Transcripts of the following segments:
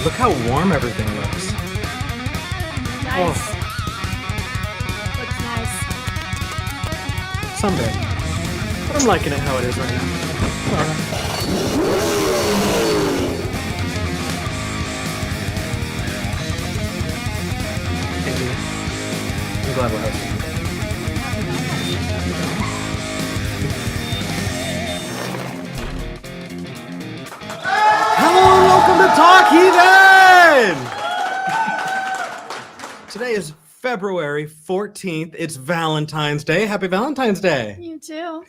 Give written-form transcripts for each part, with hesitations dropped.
Look how warm everything looks. Nice. Looks nice. Someday. But I'm liking it how it is right now. All right. Thank you. I'm glad we're hosting. Hello and welcome to Talk Heathen! Today is February 14th. It's Valentine's Day. Happy Valentine's Day. You too.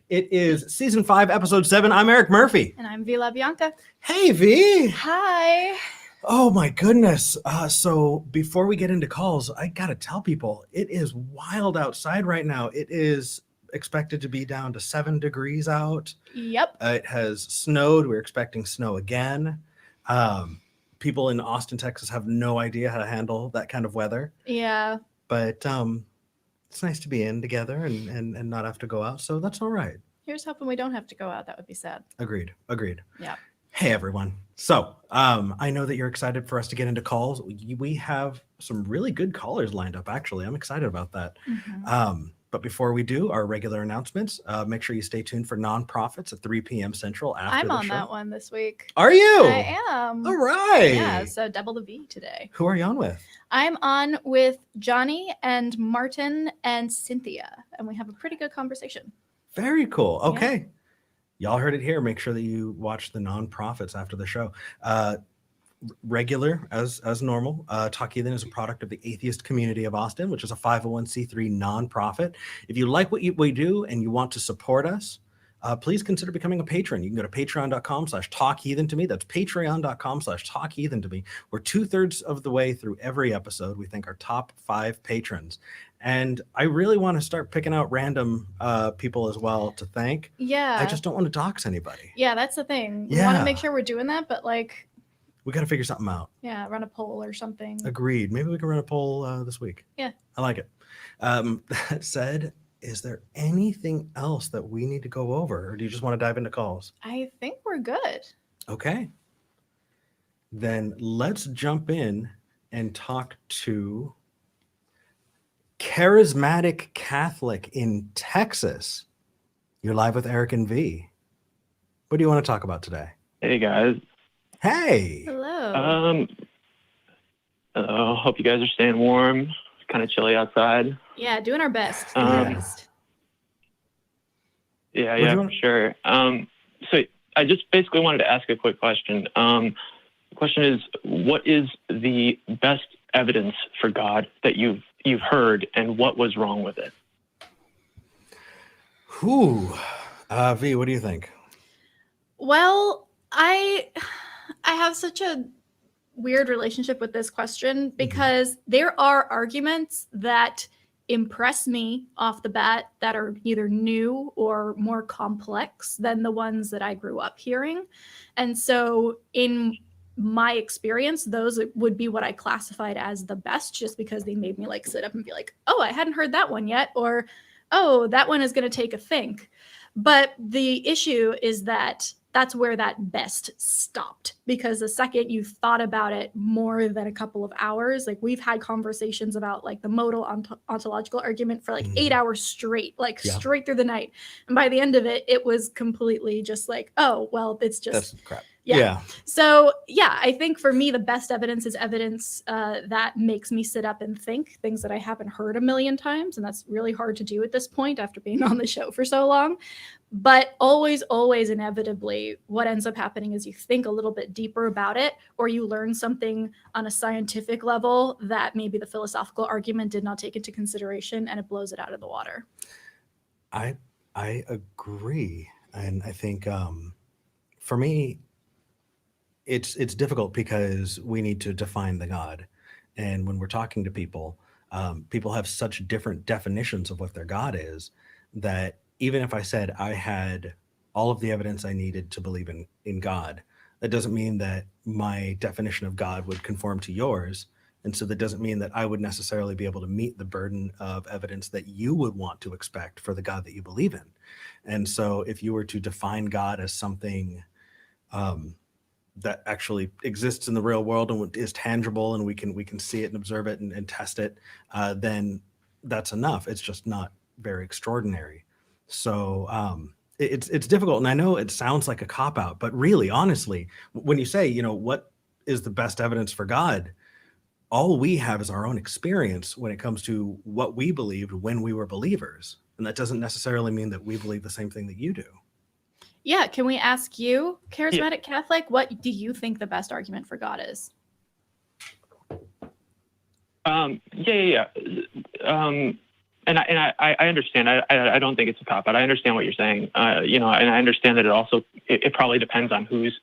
It is season 5, episode 7. I'm Eric Murphy. And I'm Vi La Bianca. Hey, V. Hi. Oh my goodness. So before we get into calls, I got to tell people it is wild outside right now. It is expected to be down to 7 degrees out. Yep. It has snowed. We're expecting snow again. People in Austin, Texas have no idea how to handle that kind of weather. Yeah. But it's nice to be in together and not have to go out. So that's all right. Here's hoping we don't have to go out. That would be sad. Agreed. Yeah. Hey, everyone. So I know that you're excited for us to get into calls. We have some really good callers lined up, actually. I'm excited about that. Mm-hmm. But before we do our regular announcements, make sure you stay tuned for Nonprofits at 3 p.m. Central after I'm the on show. that one this week. Are you? I am. All right. Yeah, so double the V today. Who are you on with? I'm on with Johnny and Martin and Cynthia, and we have a pretty good conversation. Very cool. Okay. Y'all heard it here. Make sure that you watch the Nonprofits after the show. Regular as normal. Talk Heathen is a product of the Atheist Community of Austin, which is a 501c3 nonprofit. If you like what we do and you want to support us, please consider becoming a patron. You can go to patreon.com/talkheathen-to-me. That's patreon.com/talkheathen-to-me. We're 2/3 of the way through every episode. We thank our top 5 patrons. And I really want to start picking out random people as well to thank. Yeah. I just don't want to dox anybody. Yeah, that's the thing. We Yeah. want to make sure we're doing that, but like, We got to figure something out. yeah, run a poll or something. Agreed. Maybe we can run a poll this week. Yeah. I like it. That said, is there anything else that we need to go over, or do you just want to dive into calls? I think we're good. Okay. Then let's jump in and talk to Charismatic Catholic in Texas. You're live with Eric and V. What do you want to talk about today? Hey guys. Hey. Hello. Hello. Hope you guys are staying warm. It's kind of chilly outside. Yeah, doing our best. Doing our best. Yeah, What do you for want- sure. So I just basically wanted to ask a quick question. The question is, what is the best evidence for God that you've heard, and what was wrong with it? Whew. V, what do you think? Well, I have such a weird relationship with this question because there are arguments that impress me off the bat that are either new or more complex than the ones that I grew up hearing. And so in my experience, those would be what I classified as the best, just because they made me like sit up and be like, oh, I hadn't heard that one yet, or oh, that one is going to take a think. But the issue is that that's where that best stopped, because the second you thought about it more than a couple of hours, like we've had conversations about like the modal ontological argument for like 8 hours straight, like straight through the night. And by the end of it, it was completely just like, oh, well, it's just That's crap. Yeah. So, yeah, I think for me, the best evidence is evidence that makes me sit up and think things that I haven't heard a million times. And that's really hard to do at this point after being on the show for so long. But always, inevitably, what ends up happening is you think a little bit deeper about it, or you learn something on a scientific level that maybe the philosophical argument did not take into consideration, and it blows it out of the water. I agree. And I think for me, it's difficult because we need to define the God. And when we're talking to people, people have such different definitions of what their God is that even if I said I had all of the evidence I needed to believe in God, that doesn't mean that my definition of God would conform to yours. And so that doesn't mean that I would necessarily be able to meet the burden of evidence that you would want to expect for the God that you believe in. And so if you were to define God as something that actually exists in the real world and is tangible, and we can see it and observe it and test it, then that's enough. It's just not very extraordinary. So it's difficult, and I know it sounds like a cop out, but really, honestly, when you say, what is the best evidence for God, all we have is our own experience when it comes to what we believed when we were believers, and that doesn't necessarily mean that we believe the same thing that you do. Yeah, can we ask you, Charismatic Catholic, what do you think the best argument for God is? Yeah. And I understand. I don't think it's a cop out. I understand what you're saying. And I understand that it probably depends on who's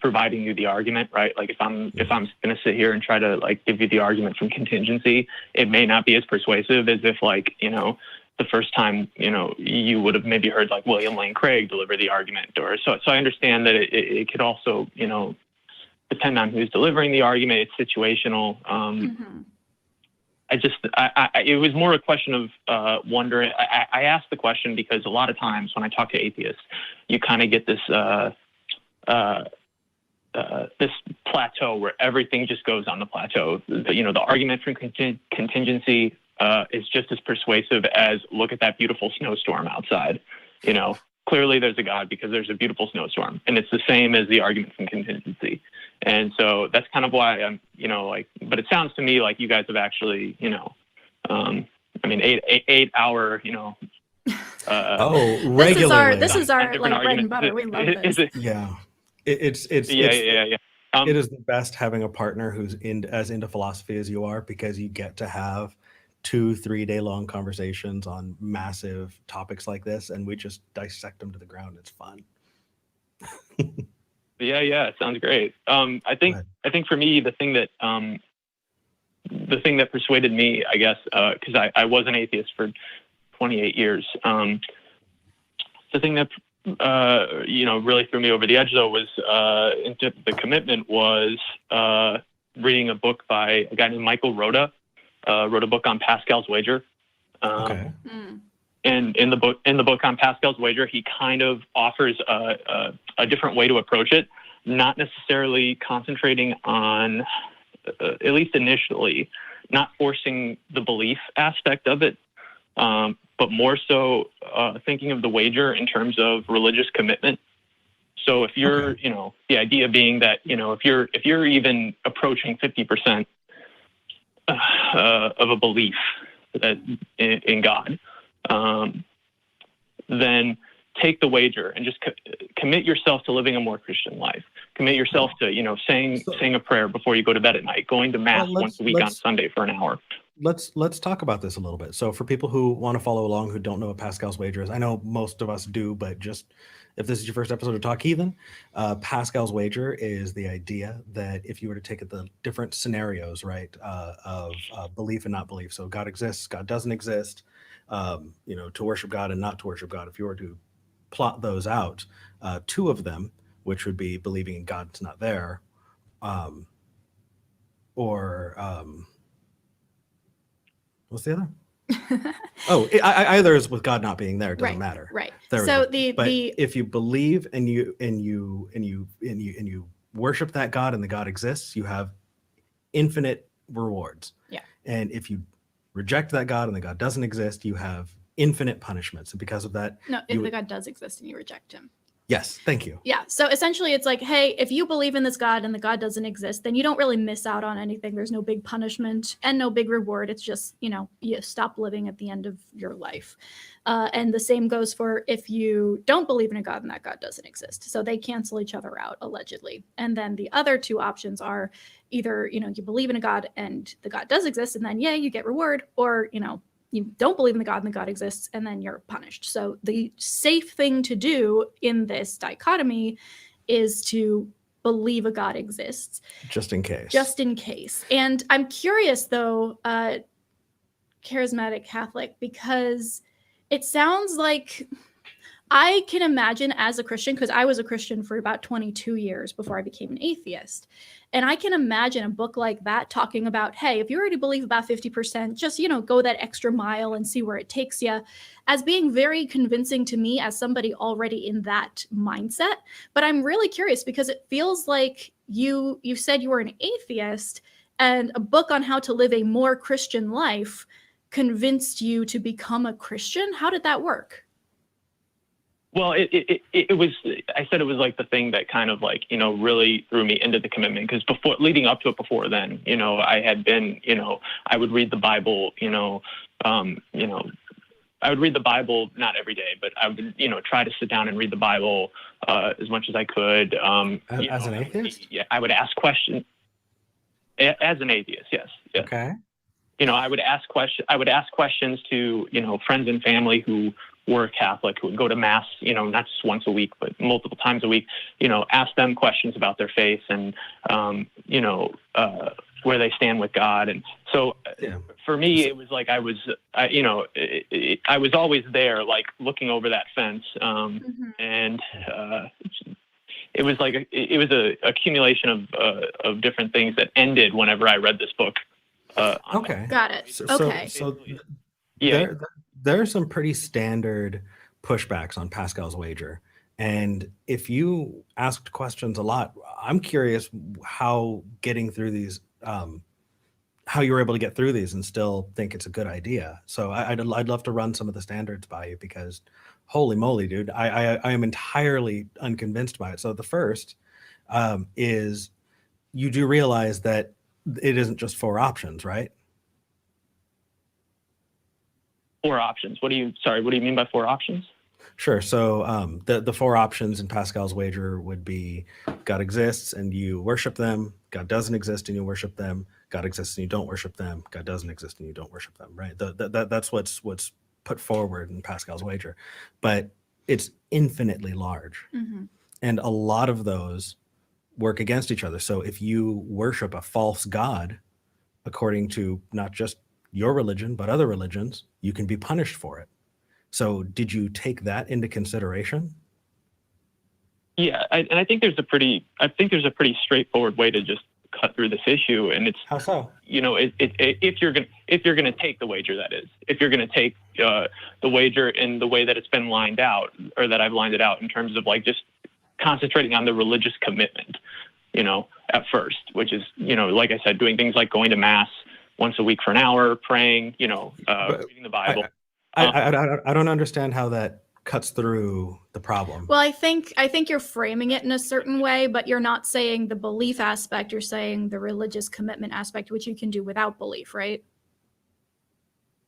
providing you the argument, right? Like if I'm going to sit here and try to like give you the argument from contingency, it may not be as persuasive as if the first time, you would have maybe heard like William Lane Craig deliver the argument, or so I understand that it could also, depend on who's delivering the argument. It's situational. It was more a question of wondering. I asked the question because a lot of times when I talk to atheists, you kind of get this this plateau where everything just goes on the plateau. The argument from contingency is just as persuasive as look at that beautiful snowstorm outside. Clearly there's a God because there's a beautiful snowstorm, and it's the same as the argument from contingency. And so that's kind of why I'm, but it sounds to me like you guys have actually, 8 hour, regularly. This is our like bread and butter. We love this. Yeah. Yeah. It is the best having a partner who's as into philosophy as you are, because you get to have 2-3 day long conversations on massive topics like this, and we just dissect them to the ground. It's fun. Yeah, it sounds great. I think for me, the thing that persuaded me, I guess, because I was an atheist for 28 years. The thing that really threw me over the edge, though, was into the commitment was reading a book by a guy named Michael Roda. Wrote a book on Pascal's wager. Okay. And in the book on Pascal's wager, he kind of offers a different way to approach it, not necessarily concentrating on, at least initially, not forcing the belief aspect of it, but more so thinking of the wager in terms of religious commitment. So if you're, the idea being that, if you're even approaching 50% of a belief that in God, then take the wager and just commit yourself to living a more Christian life. Commit yourself to, saying a prayer before you go to bed at night, going to mass once a week on Sunday for an hour. Let's talk about this a little bit. So for people who want to follow along, who don't know what Pascal's wager is, I know most of us do, but just if this is your first episode of Talk Heathen, Pascal's wager is the idea that if you were to take the different scenarios, right, of belief and not belief. So God exists, God doesn't exist, to worship God and not to worship God. If you were to plot those out, 2 of them, which would be believing in God's not there, what's the other? Either is with God not being there. It doesn't matter. Right. So if you believe and you worship that God and the God exists, you have infinite rewards. Yeah. And if you reject that God and the God doesn't exist, you have infinite punishments. And because of that, if the God does exist and you reject him. Yes, thank you. Yeah, so essentially it's like, hey, if you believe in this God and the God doesn't exist, then you don't really miss out on anything. There's no big punishment and no big reward. It's just, you stop living at the end of your life. And the same goes for if you don't believe in a God and that God doesn't exist. So they cancel each other out, allegedly. And then the other 2 options are either, you believe in a God and the God does exist, and then, you get reward, or, you don't believe in the God and the God exists, and then you're punished. So the safe thing to do in this dichotomy is to believe a God exists. Just in case. And I'm curious, though, Charismatic Catholic, because it sounds like I can imagine as a Christian, because I was a Christian for about 22 years before I became an atheist. And I can imagine a book like that talking about, hey, if you already believe about 50%, just, go that extra mile and see where it takes you, as being very convincing to me as somebody already in that mindset. But I'm really curious because it feels like you said you were an atheist, and a book on how to live a more Christian life convinced you to become a Christian. How did that work? Well, it was, I said it was like the thing that kind of like, really threw me into the commitment, because leading up to it before then, I had been, I would read the Bible, I would read the Bible, not every day, but I would, try to sit down and read the Bible as much as I could. As an atheist? I would ask questions. As an atheist, yes. Okay. I would ask questions to, friends and family who were Catholic, who would go to Mass, not just once a week, but multiple times a week, ask them questions about their faith and, where they stand with God. And so for me, it was like I was always there, like looking over that fence. And it was like it was a accumulation of different things that ended whenever I read this book. Okay. Got it. Okay. So yeah. There are some pretty standard pushbacks on Pascal's wager. And if you asked questions a lot, I'm curious how getting through these, how you were able to get through these and still think it's a good idea. So I'd love to run some of the standards by you, because holy moly, dude, I am entirely unconvinced by it. So the first is, you do realize that it isn't just 4 options, right? 4 options. What do you mean by 4 options? Sure. So the 4 options in Pascal's wager would be: God exists and you worship them; God doesn't exist and you worship them; God exists and you don't worship them; God doesn't exist and you don't worship them. Right. That's what's put forward in Pascal's wager, but it's infinitely large, and a lot of those work against each other. So if you worship a false god, according to not just your religion but other religions, you can be punished for it. So did you take that into consideration? Yeah, I think there's a pretty straightforward way to just cut through this issue, and it's how so? If you're gonna take the wager, that is, if you're gonna take the wager in the way that it's been lined out, or that I've lined it out, in terms of like just concentrating on the religious commitment, at first, which is, like I said, doing things like going to Mass once a week for an hour, praying, reading the Bible. I don't understand how that cuts through the problem. Well, I think you're framing it in a certain way, but you're not saying the belief aspect. You're saying the religious commitment aspect, which you can do without belief, right?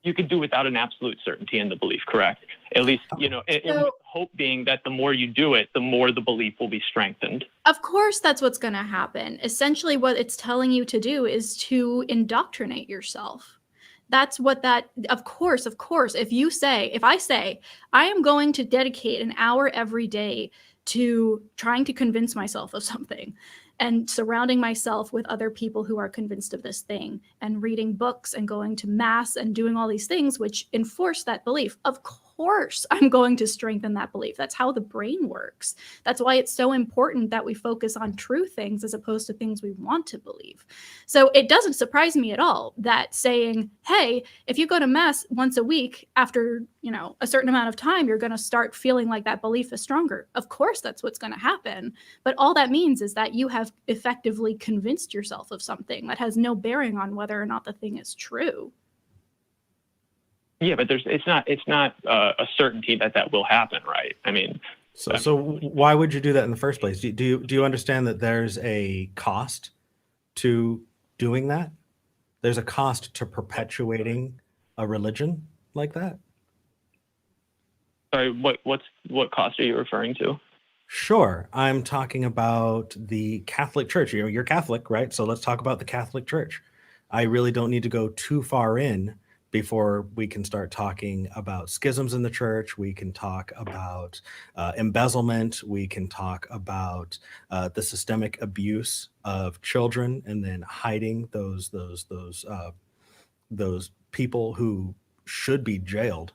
You could do without an absolute certainty in the belief, correct? At least, and with the hope being that the more you do it, the more the belief will be strengthened. Of course, that's what's going to happen. Essentially, what it's telling you to do is to indoctrinate yourself. That's what of course, if I say, I am going to dedicate an hour every day to trying to convince myself of something, and surrounding myself with other people who are convinced of this thing, and reading books and going to Mass and doing all these things which enforce that belief, of course I'm going to strengthen that belief. That's how the brain works. That's why it's so important that we focus on true things as opposed to things we want to believe. So it doesn't surprise me at all that saying, hey, if you go to Mass once a week, after a certain amount of time, you're going to start feeling like that belief is stronger. Of course, that's what's going to happen. But all that means is that you have effectively convinced yourself of something that has no bearing on whether or not the thing is true. Yeah, but it's not a certainty that will happen, right? I mean, so why would you do that in the first place? Do you understand that there's a cost to doing that? There's a cost to perpetuating a religion like that? Sorry, what cost are you referring to? Sure, I'm talking about the Catholic Church. You're Catholic, right? So let's talk about the Catholic Church. I really don't need to go too far in before we can start talking about schisms in the church. We can talk about embezzlement. We can talk about the systemic abuse of children, and then hiding those people who should be jailed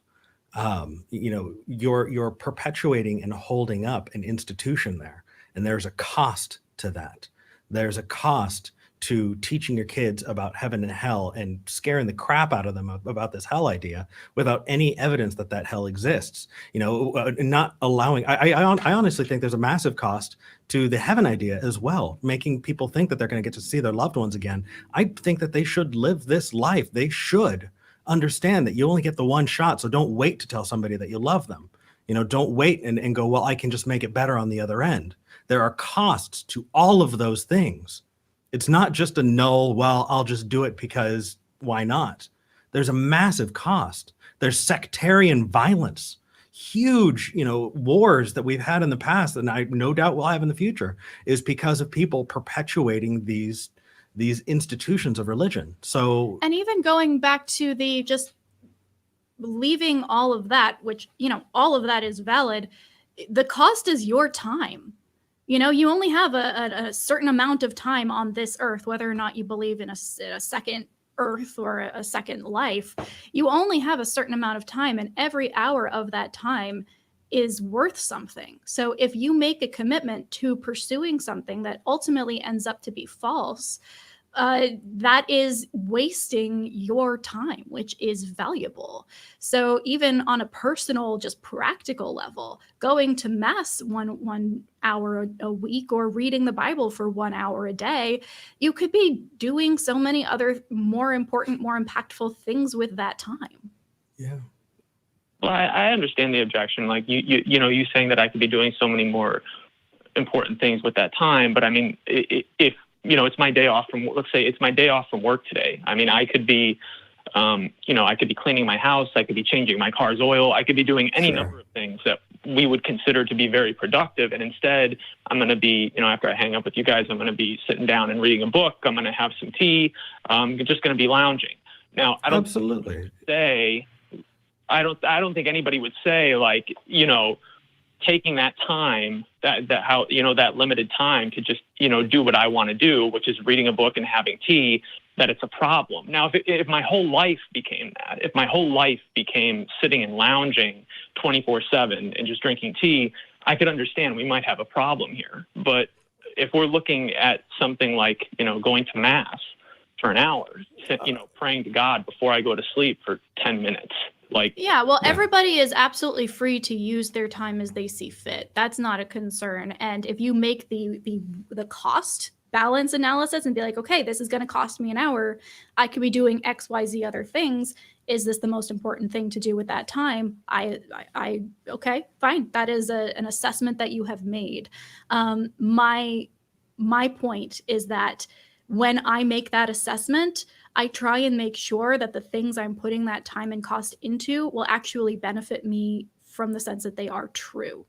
You're perpetuating and holding up an institution there, and there's a cost to that. There's a cost to teaching your kids about heaven and hell and scaring the crap out of them about this hell idea without any evidence that hell exists. Not allowing. I honestly think there's a massive cost to the heaven idea as well, making people think that they're going to get to see their loved ones again. I think that they should live this life. They should understand that you only get the one shot, so don't wait to tell somebody that you love them. Don't wait and go, well, I can just make it better on the other end. There are costs to all of those things. It's not just a null, well, I'll just do it because why not? There's a massive cost. There's sectarian violence, huge, wars that we've had in the past, and I no doubt will have in the future, is because of people perpetuating these institutions of religion. So, and even going back to the just leaving all of that, which, all of that is valid, the cost is your time. You only have a certain amount of time on this earth, whether or not you believe in a second earth or a second life. You only have a certain amount of time, and every hour of that time is worth something. So if you make a commitment to pursuing something that ultimately ends up to be false, that is wasting your time, which is valuable. So even on a personal, just practical level, going to mass one hour a week or reading the Bible for 1 hour a day, you could be doing so many other more important, more impactful things with that time. Yeah. Well, I understand the objection. Like you saying that I could be doing so many more important things with that time. But I mean, if it's my day off from, let's say it's my day off from work today. I mean, I could be, I could be cleaning my house. I could be changing my car's oil. I could be doing any number of things that we would consider to be very productive. And instead, I'm going to be, after I hang up with you guys, I'm going to be sitting down and reading a book. I'm going to have some tea. I'm just going to be lounging. Now, I don't think anybody would say, like, taking that time, that limited time to just, do what I want to do, which is reading a book and having tea, that it's a problem. Now, if my whole life became that, if my whole life became sitting and lounging 24/7 and just drinking tea, I could understand we might have a problem here. But if we're looking at something like, going to mass for an hour, praying to God before I go to sleep for 10 minutes, everybody is absolutely free to use their time as they see fit. That's not a concern. And if you make the cost balance analysis and be like, okay, this is going to cost me an hour, I could be doing X, Y, Z other things. Is this the most important thing to do with that time? Okay, fine. That is an assessment that you have made. My point is that when I make that assessment, I try and make sure that the things I'm putting that time and cost into will actually benefit me from the sense that they are true.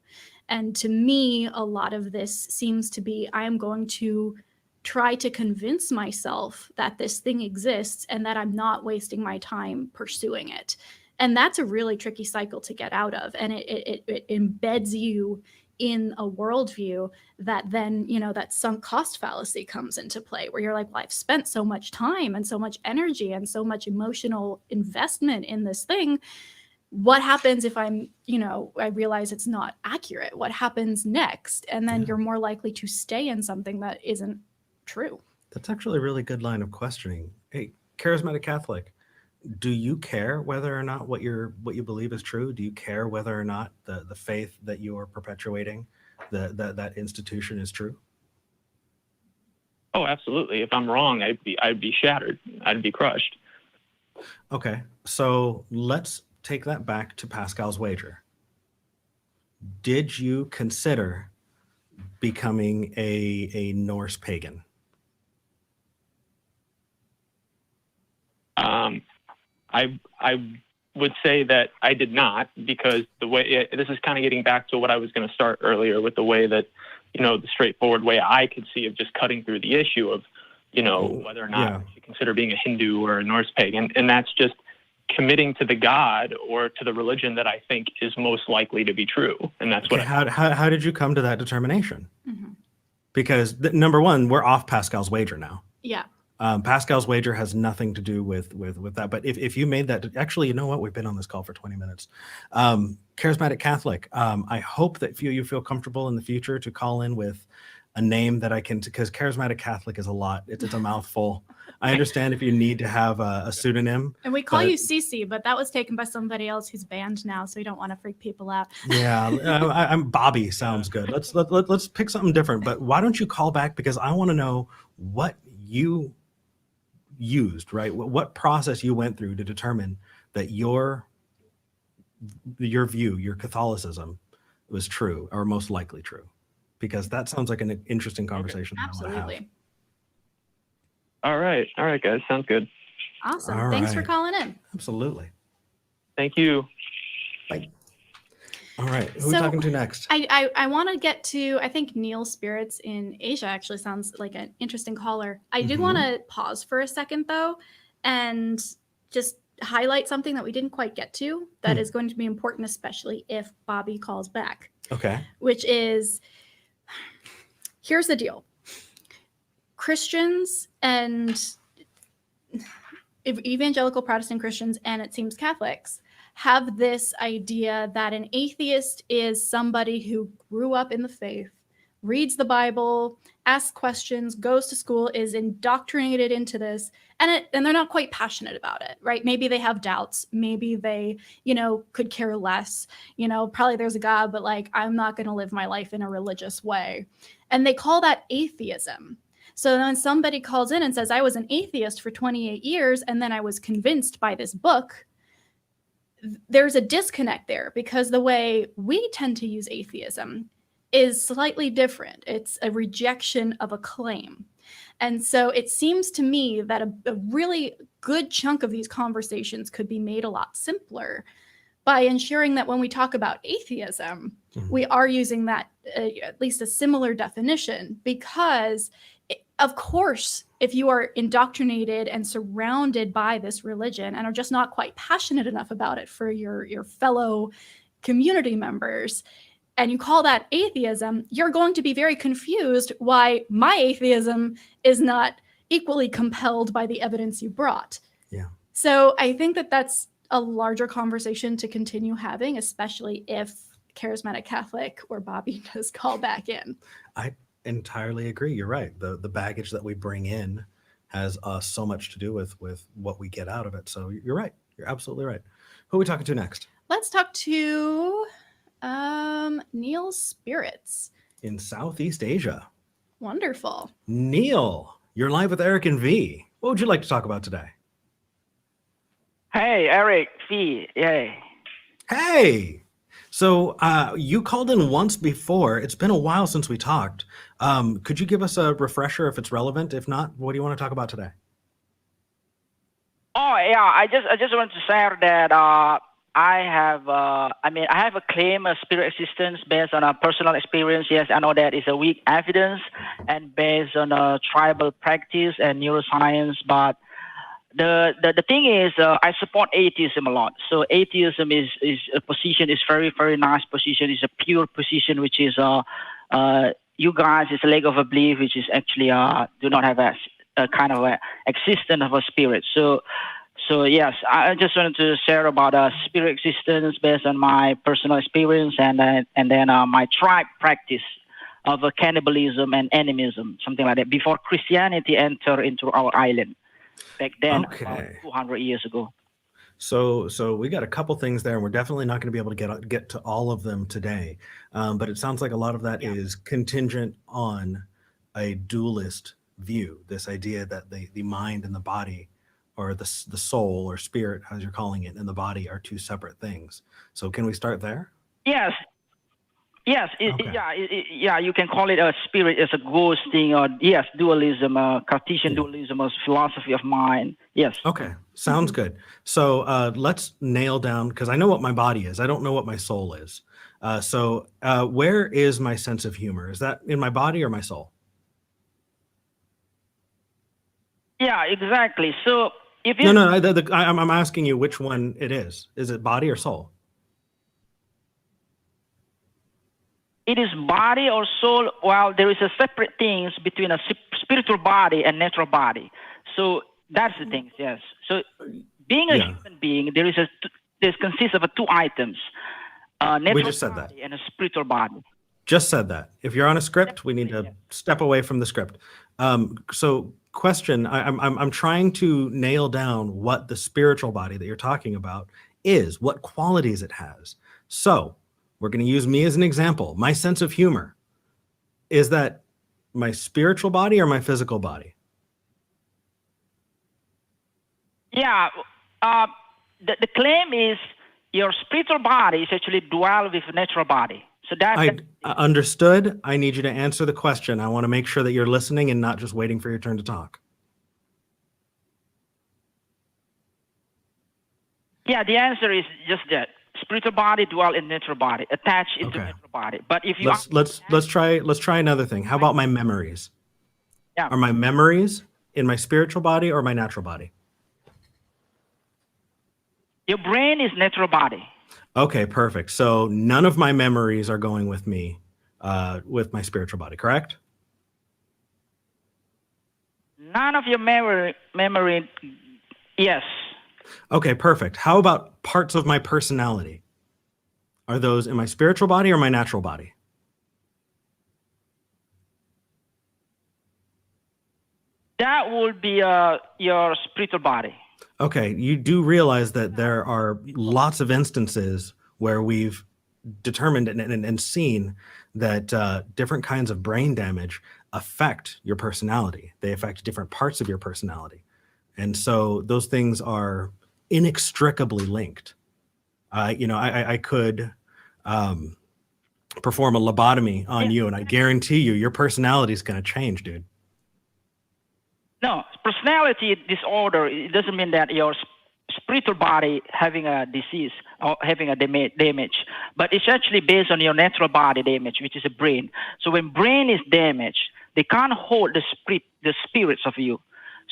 And to me, a lot of this seems to be, I am going to try to convince myself that this thing exists and that I'm not wasting my time pursuing it. And that's a really tricky cycle to get out of. And it embeds you in a worldview that then, that sunk cost fallacy comes into play, where you're like, well, I've spent so much time and so much energy and so much emotional investment in this thing. What happens if I realize it's not accurate? What happens next? And then you're more likely to stay in something that isn't true. That's actually a really good line of questioning. Hey, Charismatic Catholic, do you care whether or not what you believe is true? Do you care whether or not the faith that you are perpetuating, that institution is true? Oh, absolutely. If I'm wrong, I'd be shattered. I'd be crushed. Okay, so let's take that back to Pascal's wager. Did you consider becoming a Norse pagan? I would say that I did not, because the way this is kind of getting back to what I was going to start earlier with, the way that, the straightforward way I could see of just cutting through the issue of, whether or not I should consider being a Hindu or a Norse pagan. And that's just committing to the God or to the religion that I think is most likely to be true. And that's how did you come to that determination? Mm-hmm. Because number one, we're off Pascal's wager now. Yeah. Pascal's wager has nothing to do with that. But if you made that, actually, you know what? We've been on this call for 20 minutes. Charismatic Catholic. I hope that you feel comfortable in the future to call in with a name that I can, because Charismatic Catholic is a lot. It's a mouthful. I understand if you need to have a pseudonym. And we call you Cece, but that was taken by somebody else who's banned now, so we don't want to freak people out. Yeah, I'm Bobby. Sounds good. Let's pick something different. But why don't you call back, because I want to know what you used, right? What process you went through to determine that your view, your Catholicism, was true or most likely true, because that sounds like an interesting conversation. Absolutely. All right, guys, sounds good. Awesome. All Thanks for right. calling in. Absolutely. Thank you. Bye. All right, who are we talking to next? I want to get to, I think Neil Spirits in Asia actually sounds like an interesting caller. I do want to pause for a second, though, and just highlight something that we didn't quite get to that is going to be important, especially if Bobby calls back. Okay. Which is, here's the deal. Christians and evangelical Protestant Christians, and it seems Catholics, have this idea that an atheist is somebody who grew up in the faith, reads the Bible, asks questions, goes to school, is indoctrinated into this, and they're not quite passionate about it, right? Maybe they have doubts. Maybe they, could care less. Probably there's a God, but I'm not going to live my life in a religious way. And they call that atheism. So when somebody calls in and says, I was an atheist for 28 years, and then I was convinced by this book, there's a disconnect there, because the way we tend to use atheism is slightly different. It's a rejection of a claim. And so it seems to me that a really good chunk of these conversations could be made a lot simpler by ensuring that when we talk about atheism, we are using that, at least a similar definition, because of course, if you are indoctrinated and surrounded by this religion and are just not quite passionate enough about it for your fellow community members, and you call that atheism, you're going to be very confused why my atheism is not equally compelled by the evidence you brought. Yeah. So I think that that's a larger conversation to continue having, especially if Charismatic Catholic or Bobby does call back in. I entirely agree. You're right. The baggage that we bring in has so much to do with what we get out of it. So you're right. You're absolutely right. Who are we talking to next? Let's talk to Neil Spirits in Southeast Asia. Wonderful. Neil, you're live with Eric and V. What would you like to talk about today? Hey, Eric, V, yay. Hey. So you called in once before. It's been a while since we talked. Could you give us a refresher if it's relevant? If not, what do you want to talk about today? Oh yeah, I just want to share that I have a claim of spirit existence based on a personal experience. Yes, I know that is a weak evidence and based on a tribal practice and neuroscience, but the thing is, I support atheism a lot. So atheism is a position, is very, very nice position. It's a pure position, which is you guys is a lack of a belief, which is actually do not have a kind of a existence of a spirit. So yes, I just wanted to share about spirit existence based on my personal experience and then my tribe practice of cannibalism and animism, something like that, before Christianity entered into our island. Back then, about 200 years ago. So we got a couple things there, and we're definitely not going to be able to get to all of them today. But it sounds like a lot of that is contingent on a dualist view. This idea that the mind and the body, or the soul or spirit, as you're calling it, and the body are two separate things. So can we start there? Yes. Yes, Okay. you can call it a spirit as a ghost thing, or yes, dualism, Cartesian dualism, or philosophy of mind. Yes. Okay, sounds good. So let's nail down, because I know what my body is. I don't know what my soul is. So where is my sense of humor? Is that in my body or my soul? Yeah, exactly. So if you I'm asking you which one it is. Is it body or soul? It is body or soul. Well, there is a separate things between a spiritual body and natural body. So that's the thing. Yes. So being a Yeah. human being, there consists of two items: natural just said body that. and a spiritual body. Just said that. If you're on a script, we need to step away from the script. So, question: I'm trying to nail down what the spiritual body that you're talking about is, what qualities it has. So, we're going to use me as an example. My sense of humor, is that my spiritual body or my physical body? Yeah. The claim is your spiritual body is actually dual with natural body. So I understood. I need you to answer the question. I want to make sure that you're listening and not just waiting for your turn to talk. Yeah, the answer is just that. Spiritual body dual in natural body, attached into Okay. natural body. But if you let's try another thing. How about my memories? Yeah. Are my memories in my spiritual body or my natural body? Your brain is natural body. Okay, perfect. So none of my memories are going with me, with my spiritual body, correct? None of your memory. Yes. Okay, perfect. How about parts of my personality? Are those in my spiritual body or my natural body? That would be your spiritual body. Okay, you do realize that there are lots of instances where we've determined and seen that different kinds of brain damage affect your personality. They affect different parts of your personality. And so those things are inextricably linked. I could perform a lobotomy on you, and I guarantee you your personality is going to change, dude. No, personality disorder, it doesn't mean that your spiritual body having a disease or having a damage, but it's actually based on your natural body damage, which is the brain. So when brain is damaged, they can't hold the spirits of you.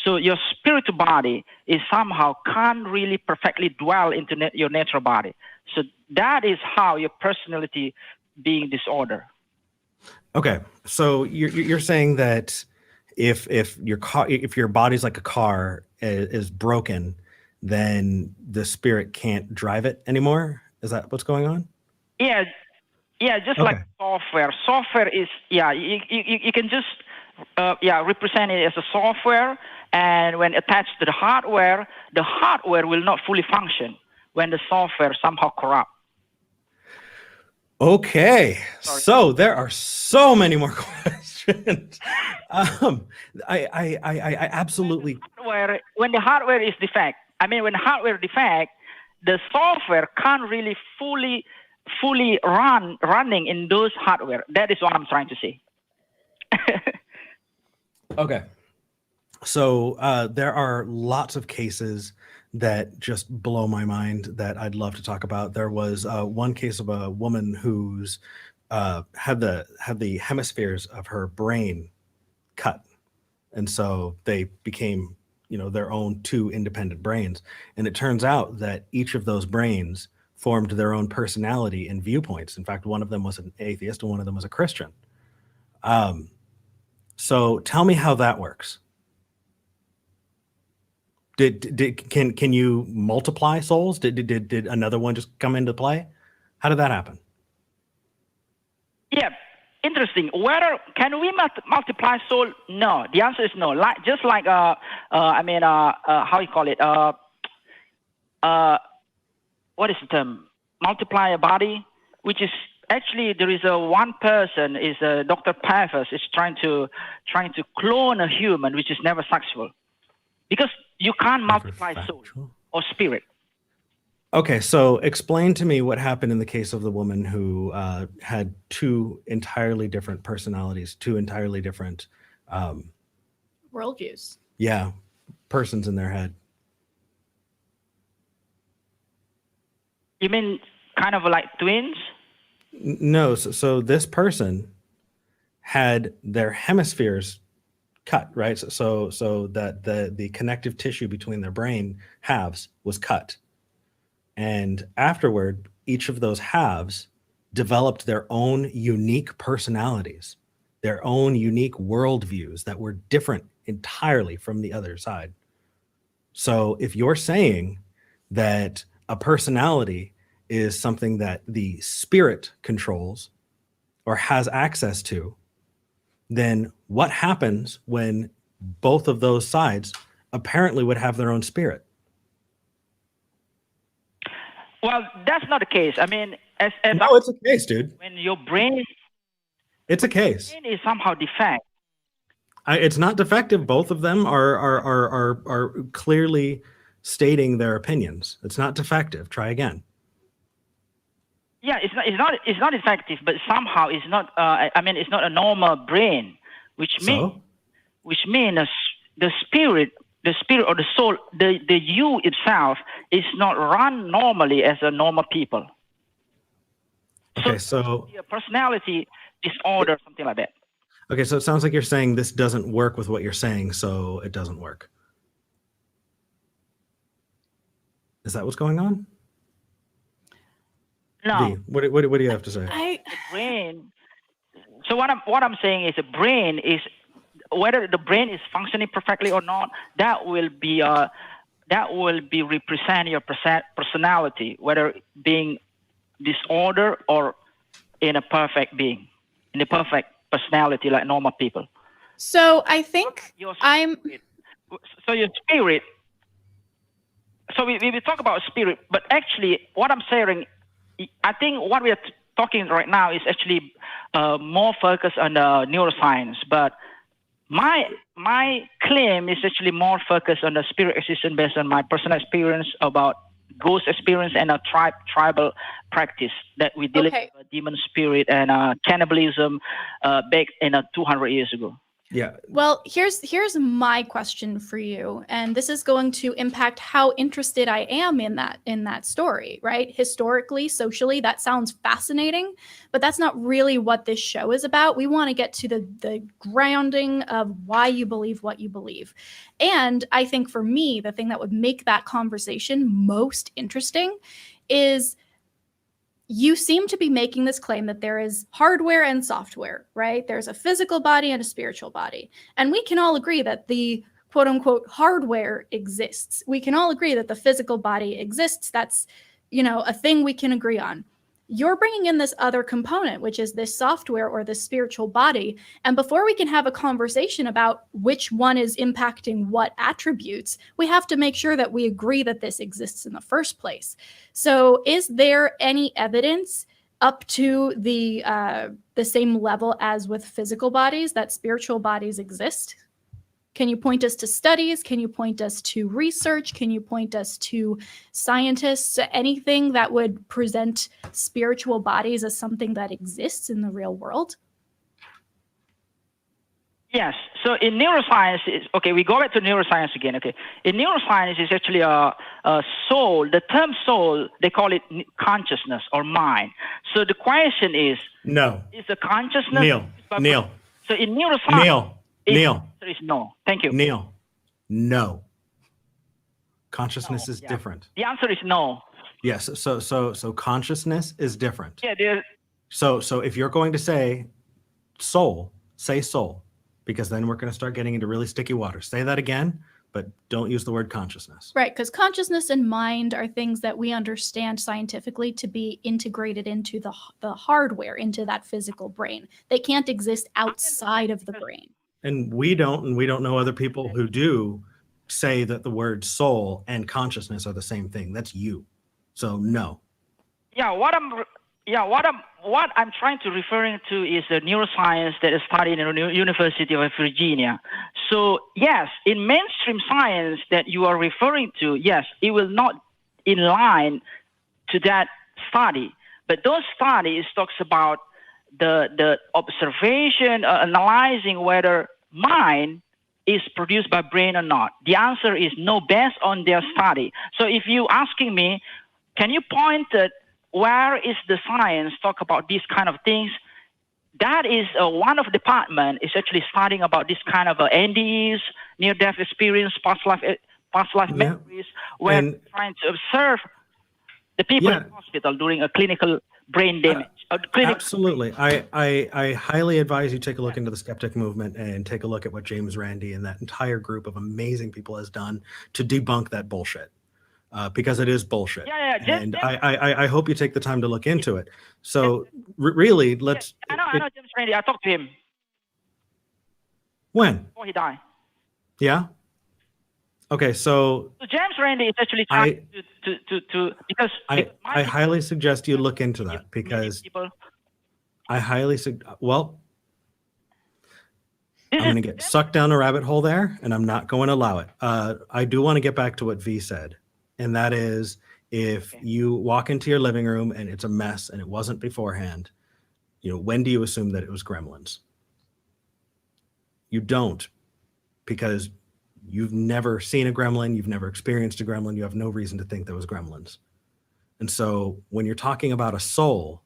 So your spiritual body is somehow can't really perfectly dwell into your natural body. So that is how your personality being disorder. Okay, so you're saying that if your body's like a car is broken, then the spirit can't drive it anymore? Is that what's going on? Yeah, just Okay. like software. Software is you can just represent it as a software, and when attached to the hardware will not fully function when the software somehow corrupt. Okay, so there are so many more questions. I absolutely. When the hardware is defect, when hardware defect, the software can't really fully running in those hardware. That is what I'm trying to say. Okay, so there are lots of cases that just blow my mind that I'd love to talk about. There was one case of a woman who's had the hemispheres of her brain cut, and so they became their own two independent brains. And it turns out that each of those brains formed their own personality and viewpoints. In fact, one of them was an atheist and one of them was a Christian. So tell me how that works. Can you multiply souls? Did another one just come into play? How did that happen? Yeah, interesting. Whether can we multiply soul? No, the answer is no. How you call it? What is the term? Multiply a body, which is actually there is one person is Dr. Paphos is trying to clone a human, which is never successful. Because you can't multiply soul or spirit. Okay, so explain to me what happened in the case of the woman who had two entirely different personalities, two entirely different worldviews. Yeah, persons in their head. You mean kind of like twins? No, so this person had their hemispheres cut, right? So that the connective tissue between their brain halves was cut. And afterward, each of those halves developed their own unique personalities, their own unique worldviews that were different entirely from the other side. So if you're saying that a personality is something that the spirit controls or has access to, then what happens when both of those sides apparently would have their own spirit? Well, that's not the case. I mean, as No, it's a case, dude. when your brain It's a case. is somehow defect. It's not defective. Both of them are clearly stating their opinions. It's not defective. Try again. Yeah, it's not effective, but somehow it's not. I mean, it's not a normal brain, which means the spirit or the soul, the you itself is not run normally as a normal people. Okay, so a personality disorder, something like that. Okay, so it sounds like you're saying this doesn't work with what you're saying, so it doesn't work. Is that what's going on? No. V, what do you have to say? The brain. So what I'm saying is the brain is, whether the brain is functioning perfectly or not, that will be represent your personality, whether being disorder or in a perfect being, in a perfect personality like normal people. So I think So your spirit. So we talk about spirit, but actually, what I'm saying, I think what we are talking right now is actually more focused on neuroscience. But my claim is actually more focused on the spirit existence based on my personal experience about ghost experience and a tribal practice that we deal with demon spirit and cannibalism back in 200 years ago. Yeah. Well, here's my question for you, and this is going to impact how interested I am in that story, right? Historically, socially, that sounds fascinating, but that's not really what this show is about. We want to get to the grounding of why you believe what you believe. And I think for me, the thing that would make that conversation most interesting is you seem to be making this claim that there is hardware and software, right? There's a physical body and a spiritual body. And we can all agree that the quote unquote hardware exists. We can all agree that the physical body exists. That's, a thing we can agree on. You're bringing in this other component, which is this software or this spiritual body. And before we can have a conversation about which one is impacting what attributes, we have to make sure that we agree that this exists in the first place. So is there any evidence up to the same level as with physical bodies that spiritual bodies exist? Can you point us to studies? Can you point us to research? Can you point us to scientists? Anything that would present spiritual bodies as something that exists in the real world? Yes. So in neuroscience, we go back to neuroscience again. Okay. In neuroscience, it's actually a soul. The term soul, they call it consciousness or mind. So the question is, no. Is the consciousness? Neil. So in neuroscience, Neil. The answer is no. Thank you. Neil. No. Consciousness is different. The answer is no. Yes. So consciousness is different. Yeah. So if you're going to say soul, say soul, because then we're going to start getting into really sticky water. Say that again, but don't use the word consciousness. Right, because consciousness and mind are things that we understand scientifically to be integrated into the hardware, into that physical brain. They can't exist outside of the brain. And we don't know other people who do say that the word soul and consciousness are the same thing. That's you. So no. Yeah, what I'm trying to referring to is the neuroscience that is studied in the University of Virginia. So yes, in mainstream science that you are referring to, yes, it will not in line to that study. But those studies talks about the observation, analyzing whether mind is produced by brain or not. The answer is no, based on their study. So if you asking me, can you point at where is the science talk about these kind of things? That is one of the department is actually studying about this kind of NDEs, near-death experience, past life memories, where trying to observe the people in the hospital during a clinical brain damage. Absolutely. I highly advise you take a look into the skeptic movement and take a look at what James Randi and that entire group of amazing people has done to debunk that bullshit. Because it is bullshit. And I hope you take the time to look into it. So really, let's. I know James Randi. I talked to him. When? Before he died. Yeah. Okay, so James Randi is actually trying to because I highly suggest you look into that because I highly well, I'm going to get sucked down a rabbit hole there, and I'm not going to allow it. I do want to get back to what V said, and that is if you walk into your living room and it's a mess and it wasn't beforehand, when do you assume that it was gremlins? You don't, because you've never seen a gremlin, you've never experienced a gremlin, you have no reason to think there was gremlins. And so when you're talking about a soul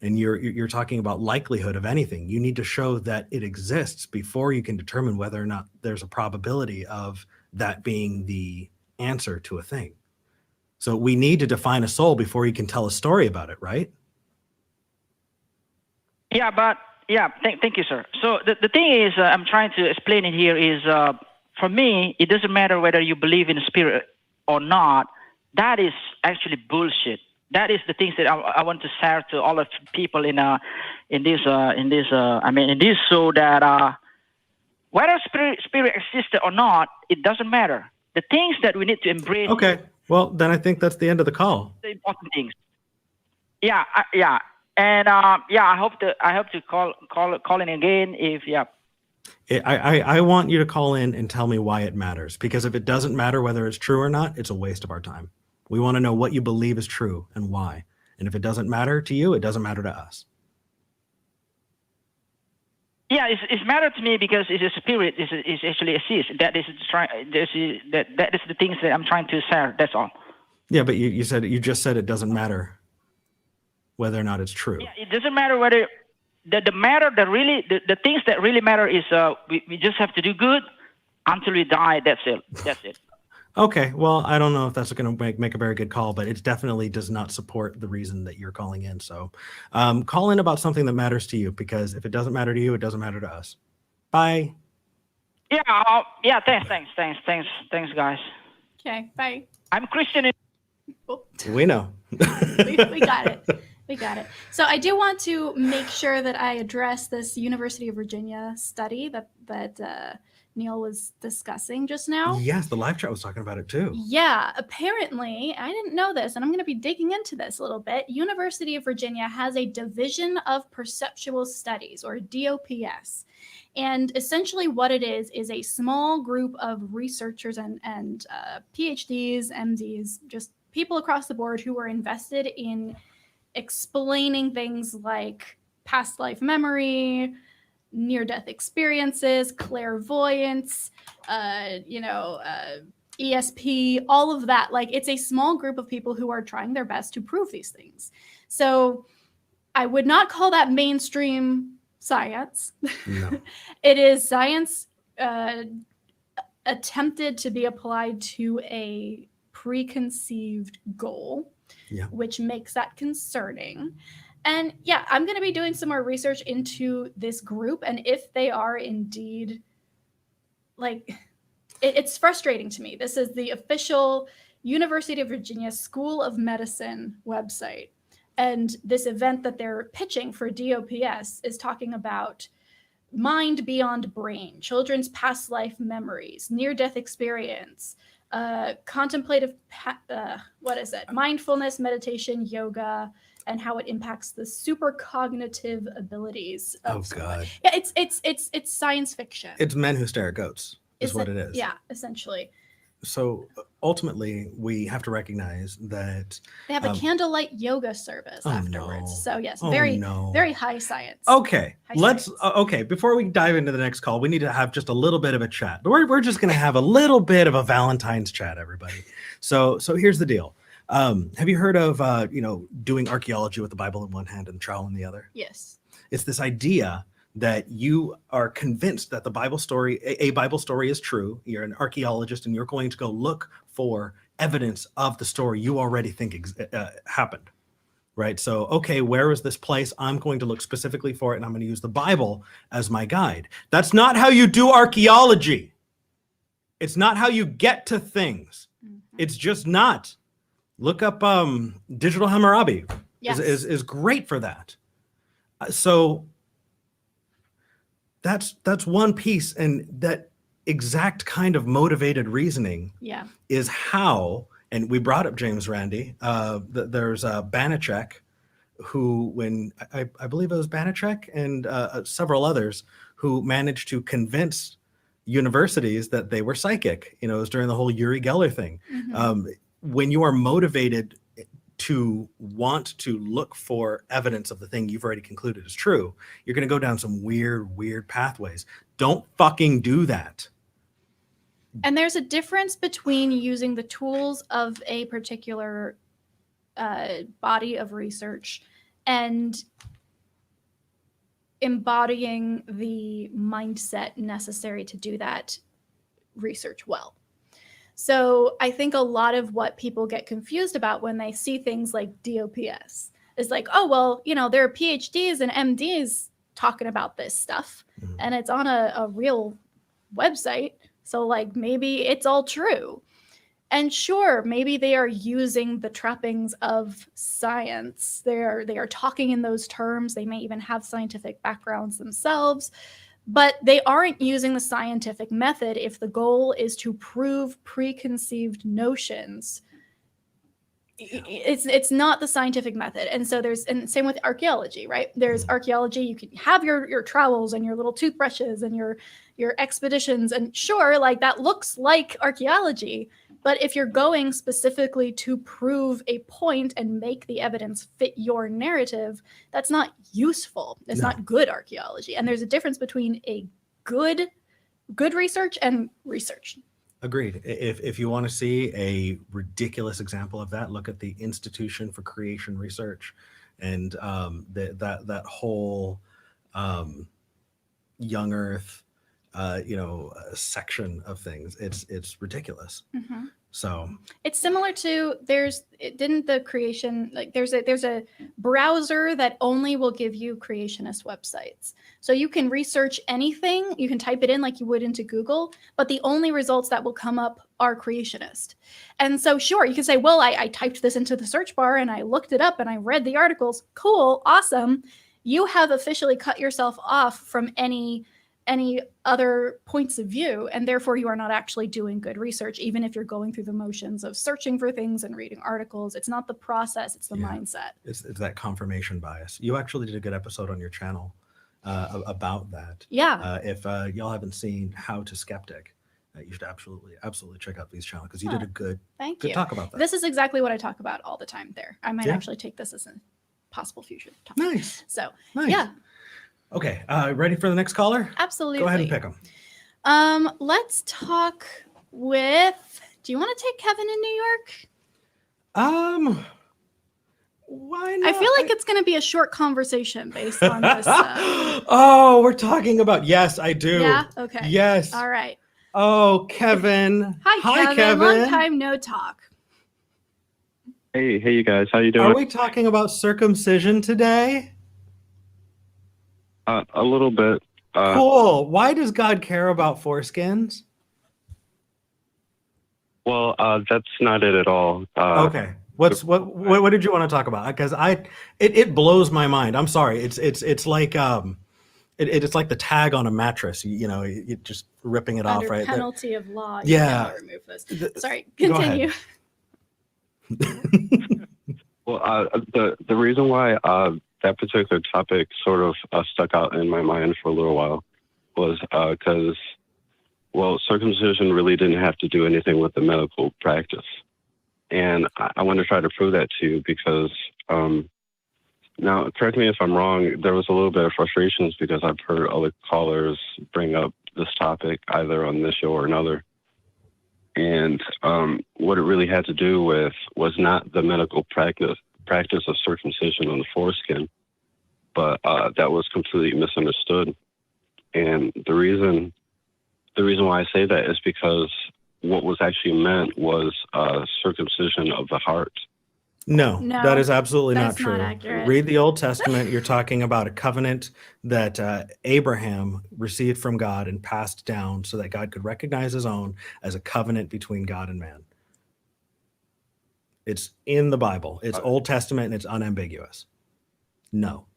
and you're talking about likelihood of anything, you need to show that it exists before you can determine whether or not there's a probability of that being the answer to a thing. So we need to define a soul before you can tell a story about it, right? Yeah, but thank you, sir. So the thing is, I'm trying to explain it here is, for me, it doesn't matter whether you believe in spirit or not. That is actually bullshit. That is the things that I want to share to all of people in this so that whether spirit existed or not, it doesn't matter. The things that we need to embrace. Okay. Well, then I think that's the end of the call. The important things. Yeah. And I hope to call in again if I want you to call in and tell me why it matters, because if it doesn't matter whether it's true or not, it's a waste of our time. We want to know what you believe is true and why. And if it doesn't matter to you, it doesn't matter to us. Yeah, it's matter to me because it's a spirit. Is actually exists. That is the things that I'm trying to share. That's all. Yeah, but you just said it doesn't matter whether or not it's true. Yeah, it doesn't matter whether the things that really matter is we just have to do good until we die. That's it. Okay, well, I don't know if that's going to make a very good call, but it definitely does not support the reason that you're calling in. So call in about something that matters to you, because if it doesn't matter to you, it doesn't matter to us. Bye. Yeah. Thanks, guys. Okay, bye. I'm Christian. We know. we got it. We got it. So I do want to make sure that I address this University of Virginia study that Neil was discussing just now. Yes, the live chat was talking about it too. Yeah, apparently, I didn't know this, and I'm going to be digging into this a little bit. University of Virginia has a Division of Perceptual Studies, or DOPS. And essentially what it is a small group of researchers and PhDs, MDs, just people across the board who are invested in explaining things like past life memory, near-death experiences, clairvoyance, ESP, all of that. Like, it's a small group of people who are trying their best to prove these things. So I would not call that mainstream science. No. It is science attempted to be applied to a preconceived goal, which makes that concerning. And yeah, I'm going to be doing some more research into this group, and if they are indeed, like, it's frustrating to me. This is the official University of Virginia School of Medicine website, and this event that they're pitching for DOPS is talking about mind beyond brain, children's past life memories, near-death experience, contemplative, mindfulness, meditation, yoga, and how it impacts the supercognitive abilities of someone. God. Yeah, it's science fiction. It's men who stare at goats is what it is. Yeah, essentially. So ultimately, we have to recognize that they have a candlelight yoga service afterwards. No. So yes, very high science. Okay, science. Okay, before we dive into the next call, we need to have just a little bit of a chat. But we're just going to have a little bit of a Valentine's chat, everybody. So here's the deal. Have you heard of doing archaeology with the Bible in one hand and trowel in the other? Yes. It's this idea that you are convinced that a Bible story is true. You're an archaeologist and you're going to go look for evidence of the story you already think happened. right? So, okay, where is this place? I'm going to look specifically for it, and I'm going to use the Bible as my guide. That's not how you do archaeology. It's not how you get to things. It's just not. Look up Digital Hammurabi. Yes. Is great for that. So that's one piece, and that exact kind of motivated reasoning is how, and we brought up James Randi. There's Banachek, who, when I believe it was Banachek and several others who managed to convince universities that they were psychic. You know, it was during the whole Uri Geller thing. When you are motivated to want to look for evidence of the thing you've already concluded is true, you're going to go down some weird pathways. Don't fucking do that. And there's a difference between using the tools of a particular body of research and embodying the mindset necessary to do that research well. So I think a lot of what people get confused about when they see things like DOPS is like, oh, well, you know, there are PhDs and MDs talking about this stuff, and it's on a real website. So like maybe it's all true. And sure, maybe they are using the trappings of science. They are talking in those terms. They may even have scientific backgrounds themselves, but they aren't using the scientific method if the goal is to prove preconceived notions. It's not the scientific method. And so and same with archaeology, right? There's archaeology. You can have your trowels and your little toothbrushes and your expeditions, and sure, like that looks like archaeology. But if you're going specifically to prove a point and make the evidence fit your narrative, that's not useful. It's not good archaeology. And there's a difference between a good research and research. Agreed. If you want to see a ridiculous example of that, look at the Institution for Creation Research, and that whole young Earth, section of things. It's ridiculous. So it's similar to there's a browser that only will give you creationist websites. So you can research anything, you can type it in like you would into Google, but the only results that will come up are creationist. And so sure, you can say, well, I typed this into the search bar and I looked it up and I read the articles. Cool, awesome. You have officially cut yourself off from any other points of view, and therefore you are not actually doing good research, even if you're going through the motions of searching for things and reading articles. It's not the process, it's the mindset. It's that confirmation bias. You actually did a good episode on your channel about that. Yeah. If y'all haven't seen How to Skeptic, you should absolutely check out these channels, because you did a good talk about that. This is exactly what I talk about all the time there. I might actually take this as a possible future topic. Nice. So nice. Yeah. Okay, ready for the next caller? Absolutely. Go ahead and pick them. Let's talk with. Do you want to take Kevin in New York? Why not? I feel like it's going to be a short conversation based on this. Oh, we're talking about. Yes, I do. Yeah. Okay. Yes. All right. Oh, Kevin. Hi, Kevin. Long time no talk. Hey, you guys. How you doing? Are we talking about circumcision today? A little bit. Cool. Why does God care about foreskins? Well, that's not it at all. Okay. What did you want to talk about? Because it blows my mind. I'm sorry. It's like it's like the tag on a mattress. You just ripping it off, right? Under penalty of law. You cannot remove this. Sorry. Continue. Well, the reason why that particular topic sort of stuck out in my mind for a little while was because, circumcision really didn't have to do anything with the medical practice. And I want to try to prove that to you because, now, correct me if I'm wrong, there was a little bit of frustrations because I've heard other callers bring up this topic either on this show or another. And what it really had to do with was not the medical practice of circumcision on the foreskin, but that was completely misunderstood. And the reason why I say that is because what was actually meant was circumcision of the heart. No, No, that is absolutely not that's not true. accurate. Read the Old Testament. You're talking about a covenant that Abraham received from God and passed down so that God could recognize his own as a covenant between God and man. It's in the Bible. It's Old Testament and it's unambiguous. No.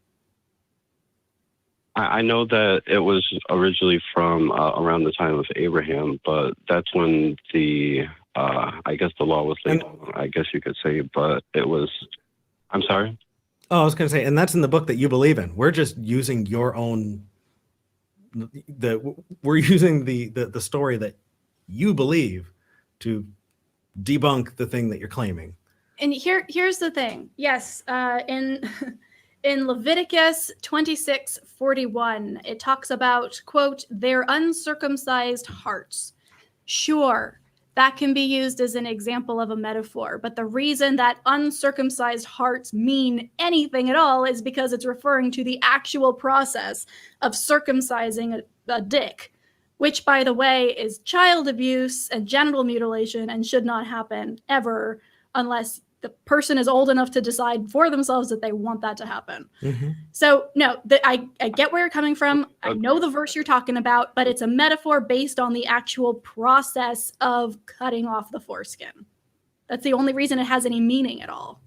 I know that it was originally from around the time of Abraham, but that's when the I guess the law was laid down, I guess you could say, but it was, I'm sorry? Oh, I was going to say, and that's in the book that you believe in. We're just using your own, we're using the story that you believe to debunk the thing that you're claiming. And here's the thing. Yes, in in Leviticus 26:41, it talks about, quote, their uncircumcised hearts. Sure, that can be used as an example of a metaphor, but the reason that uncircumcised hearts mean anything at all is because it's referring to the actual process of circumcising a dick, which, by the way, is child abuse and genital mutilation and should not happen ever unless the person is old enough to decide for themselves that they want that to happen. Mm-hmm. So, no, I get where you're coming from. I know the verse you're talking about, but it's a metaphor based on the actual process of cutting off the foreskin. That's the only reason it has any meaning at all.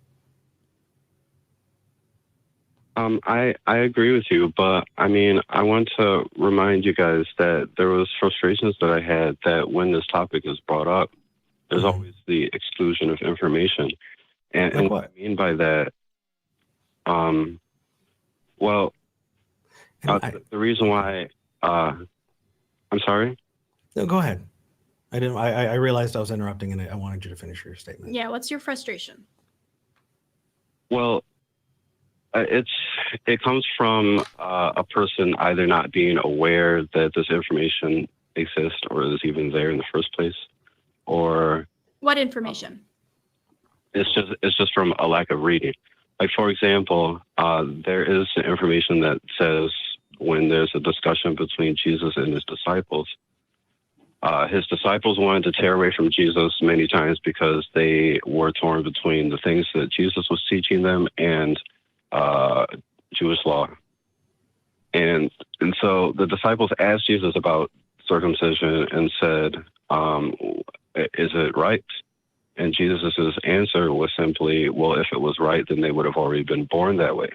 I agree with you, but I mean, I want to remind you guys that there was frustrations that I had that when this topic is brought up, there's always the exclusion of information. And what I mean by that, well, the reason why, I'm sorry? No, go ahead. I realized I was interrupting and I wanted you to finish your statement. Yeah, what's your frustration? Well, it comes from a person either not being aware that this information exists or is even there in the first place, or what information? It's just from a lack of reading. Like, for example, there is information that says when there's a discussion between Jesus and his disciples wanted to tear away from Jesus many times because they were torn between the things that Jesus was teaching them and Jewish law. And so the disciples asked Jesus about circumcision and said, is it right? And Jesus' answer was simply, well, if it was right, then they would have already been born that way.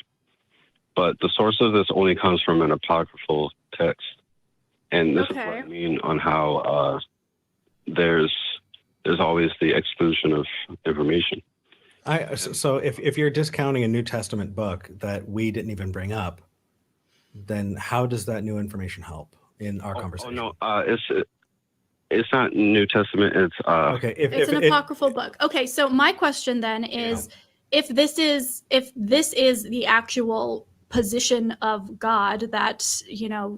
But the source of this only comes from an apocryphal text. And this is what I mean on how there's always the exclusion of information. So if you're discounting a New Testament book that we didn't even bring up, then how does that new information help in our conversation? Oh, no, it's not New Testament. It's okay. It's an apocryphal book. Okay, so my question then is, if this is the actual position of God that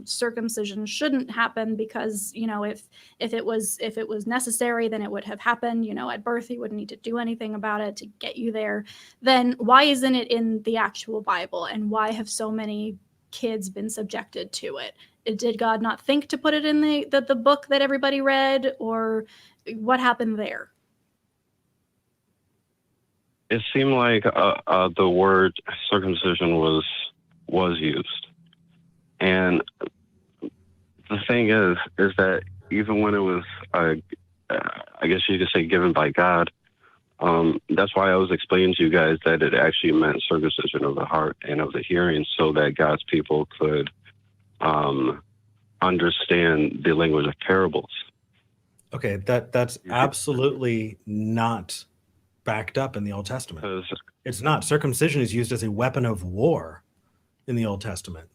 circumcision shouldn't happen because if it was necessary, then it would have happened. At birth, he wouldn't need to do anything about it to get you there. Then why isn't it in the actual Bible, and why have so many kids been subjected to it? Did God not think to put it in the book that everybody read, or what happened there? It seemed like the word circumcision was used, and the thing is that even when it was, I guess you could say, given by God, that's why I was explaining to you guys that it actually meant circumcision of the heart and of the hearing, so that God's people could understand the language of parables. Okay, that's absolutely not backed up in the Old Testament. It's not. Circumcision is used as a weapon of war in the Old Testament.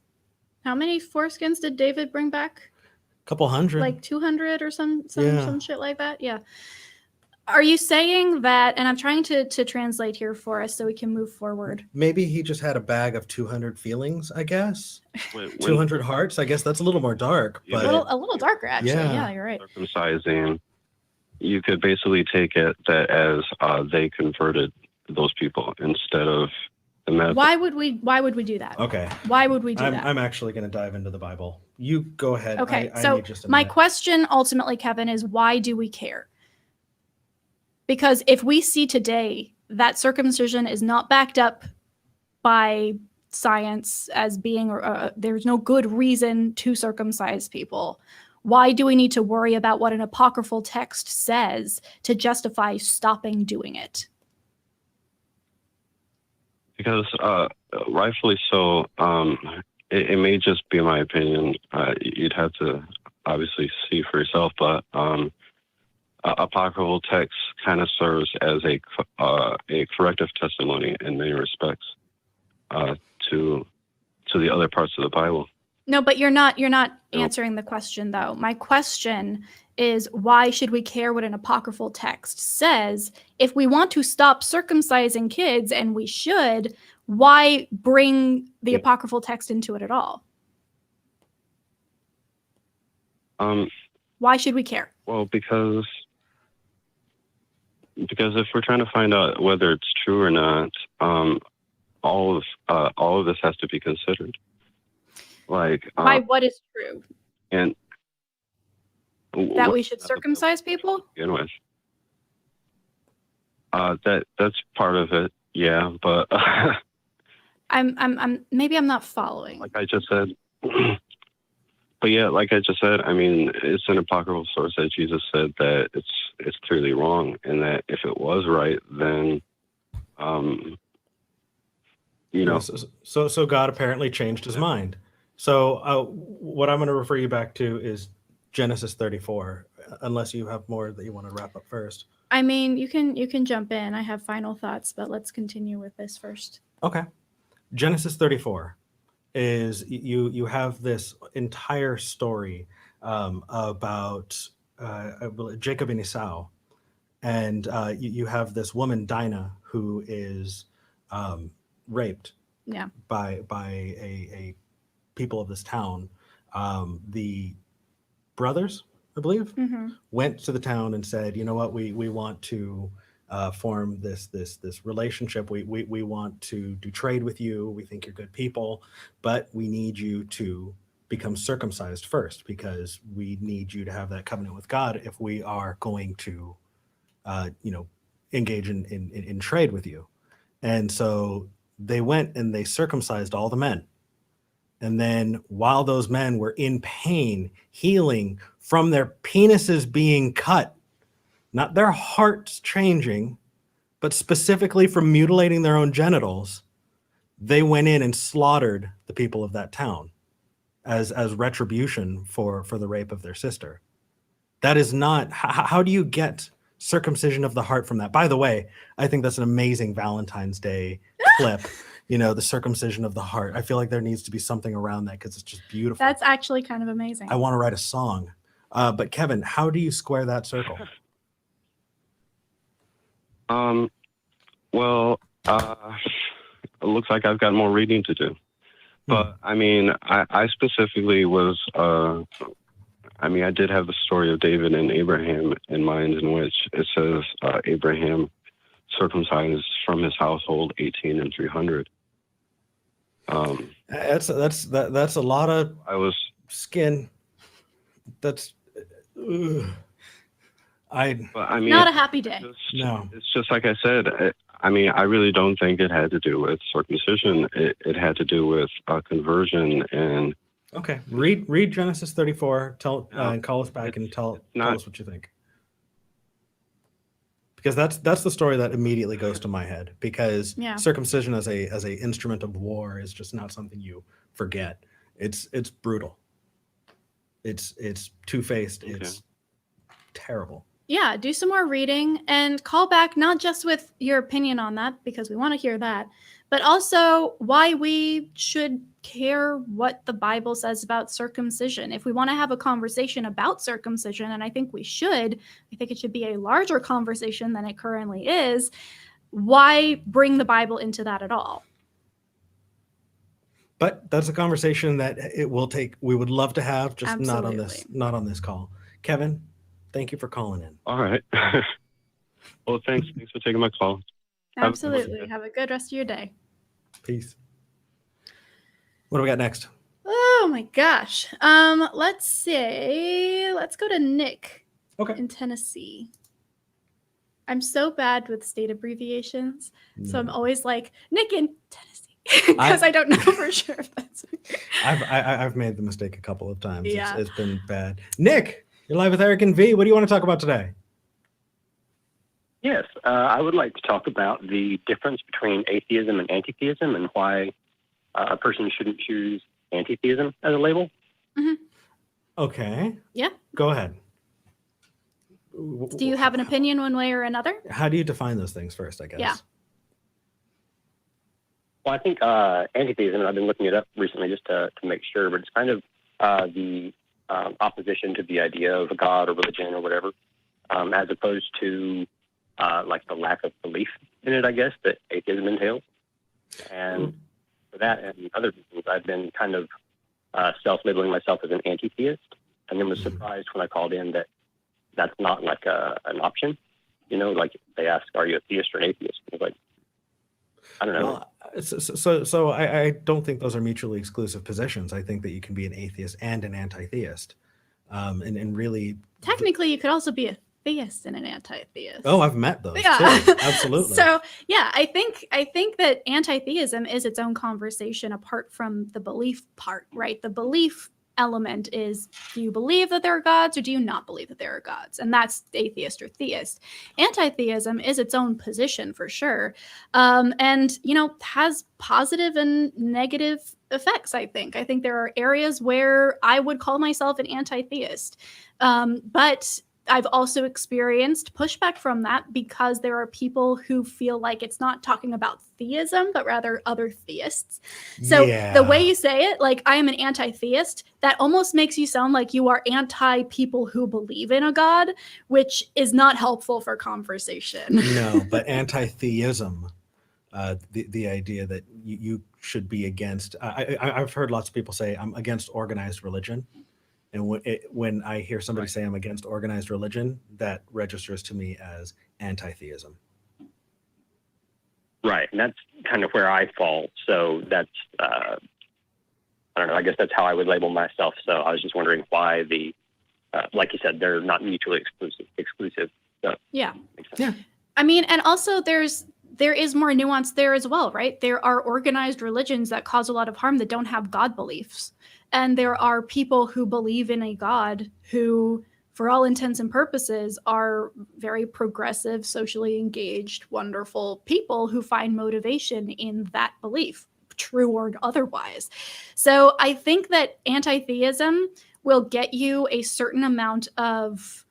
How many foreskins did David bring back? A couple hundred. Like 200 or some shit like that? Yeah. Are you saying that, and I'm trying to translate here for us so we can move forward. Maybe he just had a bag of 200 feelings, I guess. 200 hearts, I guess that's a little more dark. But a little darker, actually. Yeah, you're right. Circumcising, you could basically take it that as they converted those people instead of the metaphor. Why would we do that? Okay. Why would we do that? I'm actually going to dive into the Bible. You go ahead. Okay, I so need just a my minute. question ultimately, Kevin, is why do we care? Because if we see today that circumcision is not backed up by science as being, there's no good reason to circumcise people, why do we need to worry about what an apocryphal text says to justify stopping doing it? Because rightfully so, it may just be my opinion. You'd have to obviously see for yourself, but apocryphal text kind of serves as a corrective testimony in many respects to the other parts of the Bible. No, but you're not answering the question, though. My question is, why should we care what an apocryphal text says? If we want to stop circumcising kids, and we should, why bring the apocryphal text into it at all? Why should we care? Well, because if we're trying to find out whether it's true or not, all of this has to be considered. Like By what is true? And that we should circumcise people? Begin with. That's part of it, yeah. But I'm maybe I'm not following. Like I just said. But yeah, like I just said, I mean, it's an apocryphal source that Jesus said that it's clearly wrong, and that if it was right, then So God apparently changed his mind. So what I'm going to refer you back to is Genesis 34, unless you have more that you want to wrap up first. I mean, you can jump in. I have final thoughts, but let's continue with this first. Okay. Genesis 34 is you have this entire story about Jacob and Esau, and you have this woman Dinah who is raped by a people of this town. The brothers, I believe, went to the town and said, you know what, we want to form this relationship. We want to do trade with you. We think you're good people, but we need you to become circumcised first, because we need you to have that covenant with God if we are going to engage in trade with you. And so they went and they circumcised all the men. And then while those men were in pain, healing from their penises being cut, not their hearts changing, but specifically from mutilating their own genitals, they went in and slaughtered the people of that town as retribution for the rape of their sister. That is not, how do you get circumcision of the heart from that? By the way, I think that's an amazing Valentine's Day clip. The circumcision of the heart. I feel like there needs to be something around that because it's just beautiful. That's actually kind of amazing. I want to write a song. But Kevin, how do you square that circle? Well, it looks like I've got more reading to do. But I mean, I specifically was, I did have the story of David and Abraham in mind, in which it says Abraham circumcised from his household 18 and 300. That's a lot of skin. That's not a happy day. No, it's just like I said. I really don't think it had to do with circumcision. It had to do with conversion. And okay, read Genesis 34. And call us back and tell us what you think. Because that's the story that immediately goes to my head. Because circumcision as a instrument of war is just not something you forget. It's brutal. It's two-faced. Okay. It's terrible. Yeah, do some more reading and call back, not just with your opinion on that, because we want to hear that, but also why we should care what the Bible says about circumcision. If we want to have a conversation about circumcision, and I think we should, I think it should be a larger conversation than it currently is, why bring the Bible into that at all? But that's a conversation that we would love to have, just Absolutely. not on this call. Kevin, thank you for calling in. All right. Well, thanks for taking my call. Absolutely. Have a good rest of your day. Peace. What do we got next? Oh my gosh. Let's see. Let's go to Nick in Tennessee. I'm so bad with state abbreviations, so I'm No. always like Nick in Tennessee because I don't know for sure if that's. I've made the mistake a couple of times. Yeah. It's been bad. Nick, you're live with Eric and V. What do you want to talk about today? Yes, I would like to talk about the difference between atheism and antitheism and why a person shouldn't choose antitheism as a label. Okay. Yeah. Go ahead. Do you have an opinion one way or another? How do you define those things first, I guess? Yeah. Well, I think antitheism, and I've been looking it up recently just to make sure, but it's kind of the opposition to the idea of a God or religion or whatever, as opposed to like the lack of belief in it, I guess, that atheism entails. And for that and other reasons, I've been kind of self-labeling myself as an anti-theist, and then was surprised when I called in that that's not like an option. You know, like they ask, are you a theist or an atheist? I was like, I don't know. Well, so I don't think those are mutually exclusive positions. I think that you can be an atheist and an anti-theist. And really... Technically, you could also be a theist and an anti-theist. Oh, I've met those Yeah. too. Absolutely. So yeah, I think that anti-theism is its own conversation apart from the belief part, right? The belief element is, do you believe that there are gods or do you not believe that there are gods? And that's atheist or theist. Anti-theism is its own position for sure. And, you know, has positive and negative effects, I think. I think there are areas where I would call myself an anti-theist. But I've also experienced pushback from that because there are people who feel like it's not talking about theism, but rather other theists. So the way you say it, like I am an anti-theist, that almost makes you sound like you are anti-people who believe in a God, which is not helpful for conversation. No, but anti-theism, the idea that you should be against, I've heard lots of people say I'm against organized religion. And when I hear somebody say I'm against organized religion, that registers to me as anti-theism. Right, and that's kind of where I fall. So that's, I don't know, I guess that's how I would label myself. So I was just wondering why like you said, they're not mutually exclusive. So Yeah. Yeah. I mean, and also there is more nuance there as well, right? There are organized religions that cause a lot of harm that don't have God beliefs. And there are people who believe in a God who, for all intents and purposes, are very progressive, socially engaged, wonderful people who find motivation in that belief, true or otherwise. So I think that anti-theism will get you a certain amount of...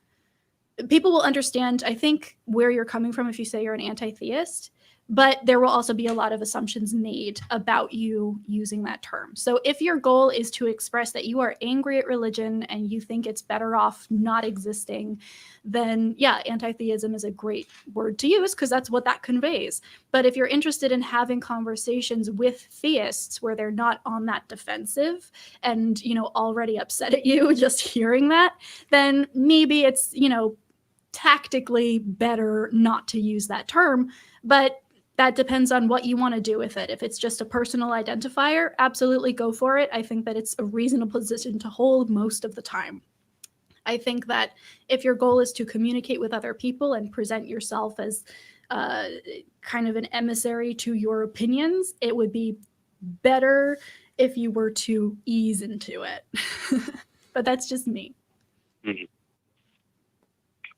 People will understand, I think, where you're coming from if you say you're an anti-theist. But there will also be a lot of assumptions made about you using that term. So if your goal is to express that you are angry at religion and you think it's better off not existing, then yeah, anti-theism is a great word to use because that's what that conveys. But if you're interested in having conversations with theists where they're not on that defensive and, you know, already upset at you just hearing that, then maybe it's, you know, tactically better not to use that term. But that depends on what you want to do with it. If it's just a personal identifier, absolutely go for it. I think that it's a reasonable position to hold most of the time. I think that if your goal is to communicate with other people and present yourself as kind of an emissary to your opinions, it would be better if you were to ease into it. But that's just me. Mm-hmm.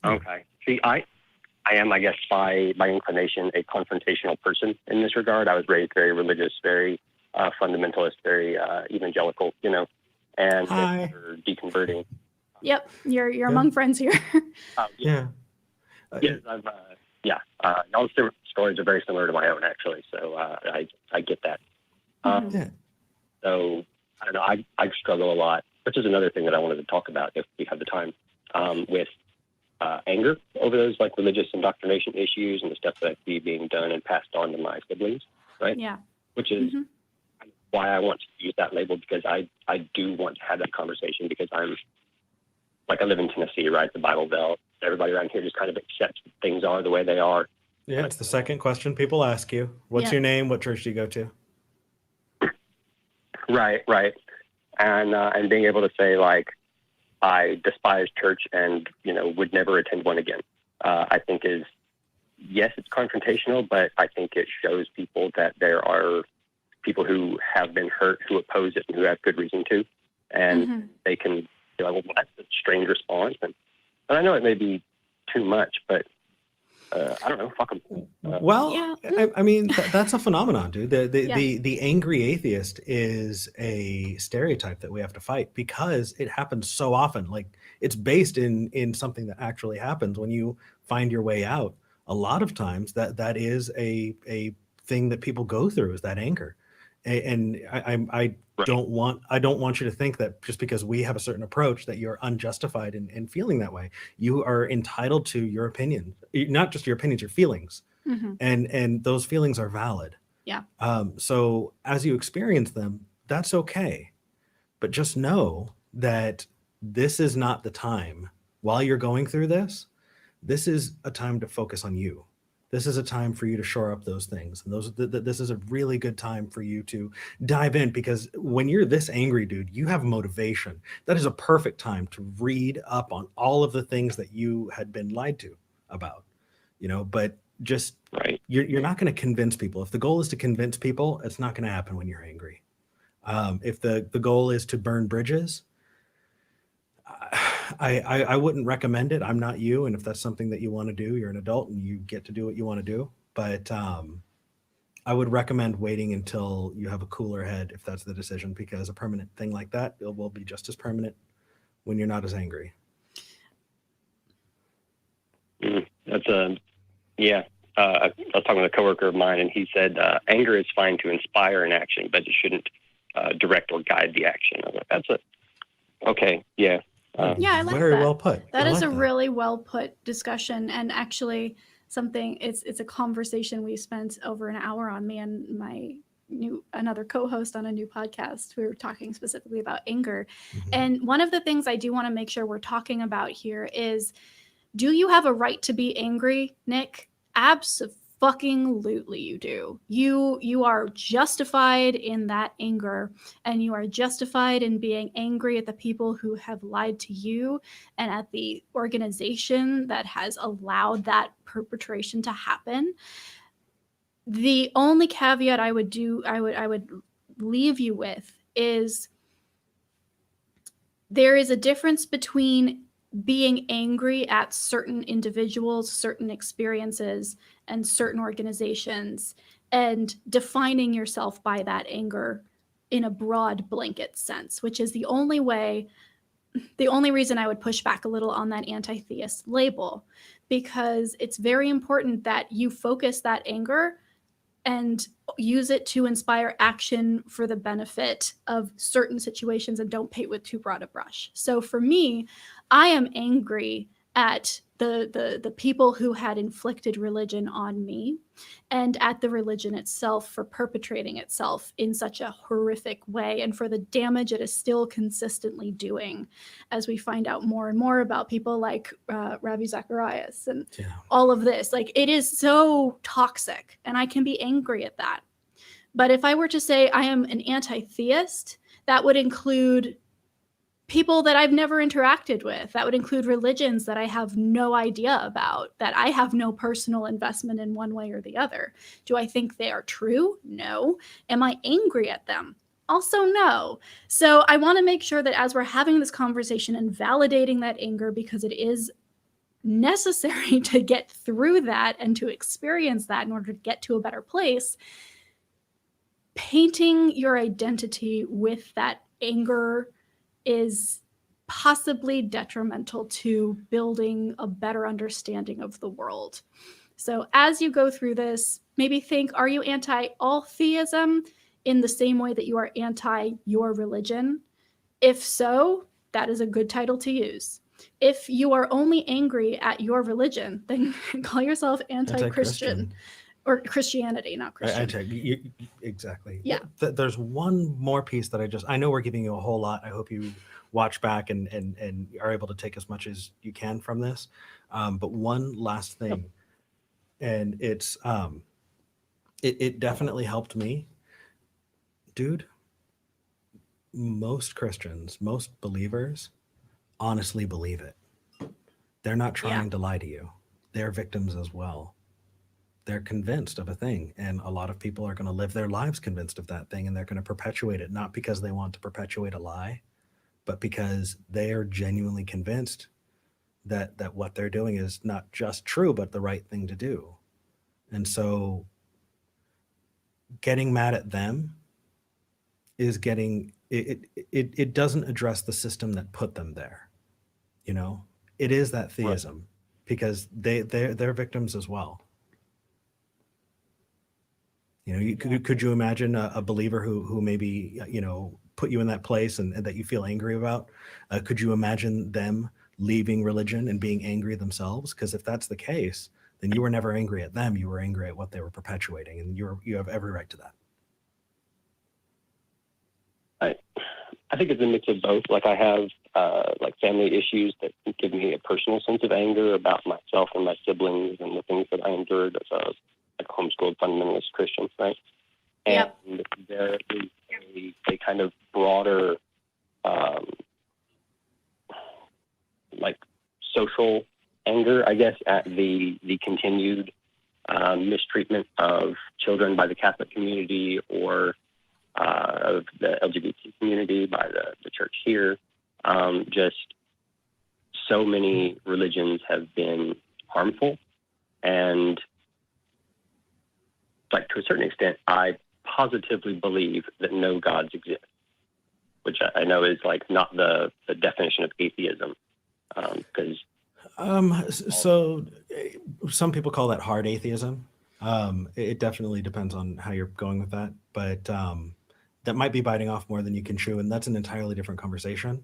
Okay. See, I am, I guess, by inclination, a confrontational person in this regard. I was raised very religious, very fundamentalist, very evangelical, you know, and deconverting. Yep, you're among friends here. Yeah. Yes, y'all's stories are very similar to my own, actually. So I get that. Yeah. So I don't know. I struggle a lot, which is another thing that I wanted to talk about if we have the time, with anger over those like religious indoctrination issues and the stuff that I see being done and passed on to my siblings, right? Yeah. Which is why I want to use that label, because I do want to have that conversation, because I live in Tennessee, right? The Bible Belt. Everybody around here just kind of accepts that things are the way they are. Yeah, it's the second question people ask you. What's your name? What church do you go to? Right. And being able to say, like, I despise church and, you know, would never attend one again, I think is yes, it's confrontational, but I think it shows people that there are people who have been hurt, who oppose it, and who have good reason to, and they can be like, well, that's a strange response. And I know it may be too much, but I don't know, fuck them. Well, Yeah. I mean, that's a phenomenon, dude. Yeah. The angry atheist is a stereotype that we have to fight because it happens so often. Like, it's based in something that actually happens when you find your way out. A lot of times that is a thing that people go through, is that anger. And I don't want you to think that just because we have a certain approach that you're unjustified in feeling that way. You are entitled to your opinion, not just your opinions, your feelings, and those feelings are valid. Yeah. So as you experience them, that's okay, but just know that this is not the time while you're going through this. This is a time to focus on you. This is a time for you to shore up those things. And this is a really good time for you to dive in, because when you're this angry, dude, you have motivation. That is a perfect time to read up on all of the things that you had been lied to about, but just you're not going to convince people. If the goal is to convince people, it's not going to happen when you're angry. If the goal is to burn bridges, I wouldn't recommend it. I'm not you. And if that's something that you want to do, you're an adult and you get to do what you want to do. But I would recommend waiting until you have a cooler head if that's the decision, because a permanent thing like that, it will be just as permanent when you're not as angry. That's yeah. I was talking with a coworker of mine, and he said anger is fine to inspire an action, but it shouldn't direct or guide the action. I was like, that's it. Okay, yeah. Yeah, I like Very that. well put. That I is like a that. really well put discussion, and actually something. It's a conversation we spent over an hour on. Me and another co-host on a new podcast. We were talking specifically about anger, and one of the things I do want to make sure we're talking about here is: do you have a right to be angry, Nick? Abso-fucking-lutely you do. You are justified in that anger, and you are justified in being angry at the people who have lied to you and at the organization that has allowed that perpetration to happen. The only caveat I would leave you with is there is a difference between being angry at certain individuals, certain experiences, and certain organizations, and defining yourself by that anger in a broad blanket sense, which is the only reason I would push back a little on that anti-theist label, because it's very important that you focus that anger and use it to inspire action for the benefit of certain situations, and don't paint with too broad a brush. So for me, I am angry at the people who had inflicted religion on me, and at the religion itself for perpetrating itself in such a horrific way, and for the damage it is still consistently doing, as we find out more and more about people like Rabbi Zacharias and all of this. Like, it is so toxic, and I can be angry at that. But if I were to say I am an anti-theist, that would include people that I've never interacted with. That would include religions that I have no idea about, that I have no personal investment in one way or the other. Do I think they are true? No. Am I angry at them? Also, no. So I want to make sure that as we're having this conversation and validating that anger, because it is necessary to get through that and to experience that in order to get to a better place, painting your identity with that anger is possibly detrimental to building a better understanding of the world. So as you go through this, maybe think, are you anti all theism in the same way that you are anti your religion? If so, that is a good title to use. If you are only angry at your religion, then call yourself anti-Christian. Or Christianity, not Christian. Exactly. Yeah. There's one more piece that I know we're giving you a whole lot. I hope you watch back and are able to take as much as you can from this. But one last thing, and it's it definitely helped me. Dude, most Christians, most believers honestly believe it. They're not trying to lie to you. They're victims as well. they're convinced of a thing, and a lot of people are going to live their lives convinced of that thing, and they're going to perpetuate it, not because they want to perpetuate a lie, but because they are genuinely convinced that what they're doing is not just true, but the right thing to do. And so getting mad at them is getting it doesn't address the system that put them there. You know, it is that theism, because they're victims as well. You know, could you imagine a believer who maybe, you know, put you in that place and that you feel angry about? Could you imagine them leaving religion and being angry themselves? Because if that's the case, then you were never angry at them. You were angry at what they were perpetuating, and you have every right to that. I think it's a mix of both. Like I have like family issues that give me a personal sense of anger about myself and my siblings and the things that I endured as a like homeschooled fundamentalist Christian, right? And there is a kind of broader like social anger, I guess, at the continued mistreatment of children by the Catholic community or of the LGBT community by the church here. Just so many religions have been harmful, and like to a certain extent, I positively believe that no gods exist, which I know is like not the definition of atheism, because so some people call that hard atheism. It definitely depends on how you're going with that, but that might be biting off more than you can chew, and that's an entirely different conversation.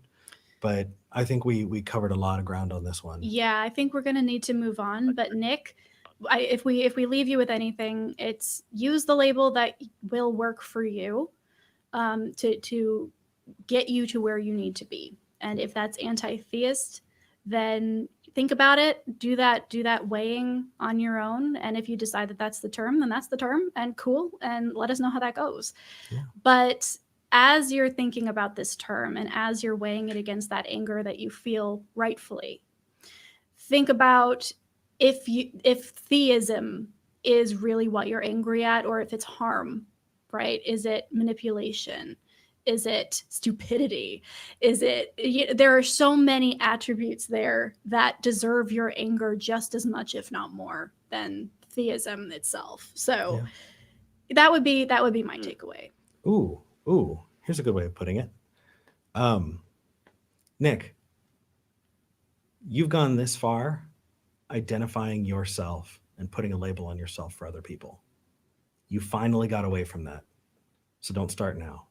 But I think we covered a lot of ground on this one. Yeah, I think we're going to need to move on. But Nick, if we leave you with anything, it's use the label that will work for you to get you to where you need to be. And if that's anti-theist, then think about it, do that weighing on your own. And if you decide that that's the term, then that's the term, and cool. And let us know how that goes. Yeah. But as you're thinking about this term and as you're weighing it against that anger that you feel rightfully, think about if theism is really what you're angry at, or if it's harm, right? Is it manipulation? Is it stupidity? Is it, there are so many attributes there that deserve your anger just as much, if not more, than theism itself. So that would be my takeaway. Ooh, here's a good way of putting it. Nick, you've gone this far identifying yourself and putting a label on yourself for other people. You finally got away from that. So don't start now.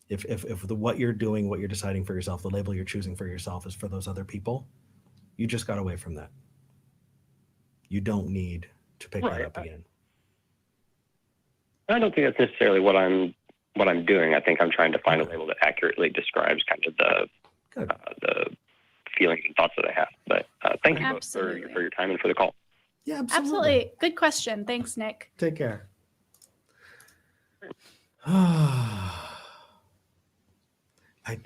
If what you're doing, what you're deciding for yourself, the label you're choosing for yourself is for those other people, you just got away from that. You don't need to pick that up again. I don't think that's necessarily what I'm doing. I think I'm trying to find a label that accurately describes kind of the feelings and thoughts that I have. But thank you both for your time and for the call. Yeah, absolutely. Good question. Thanks, Nick. Take care. I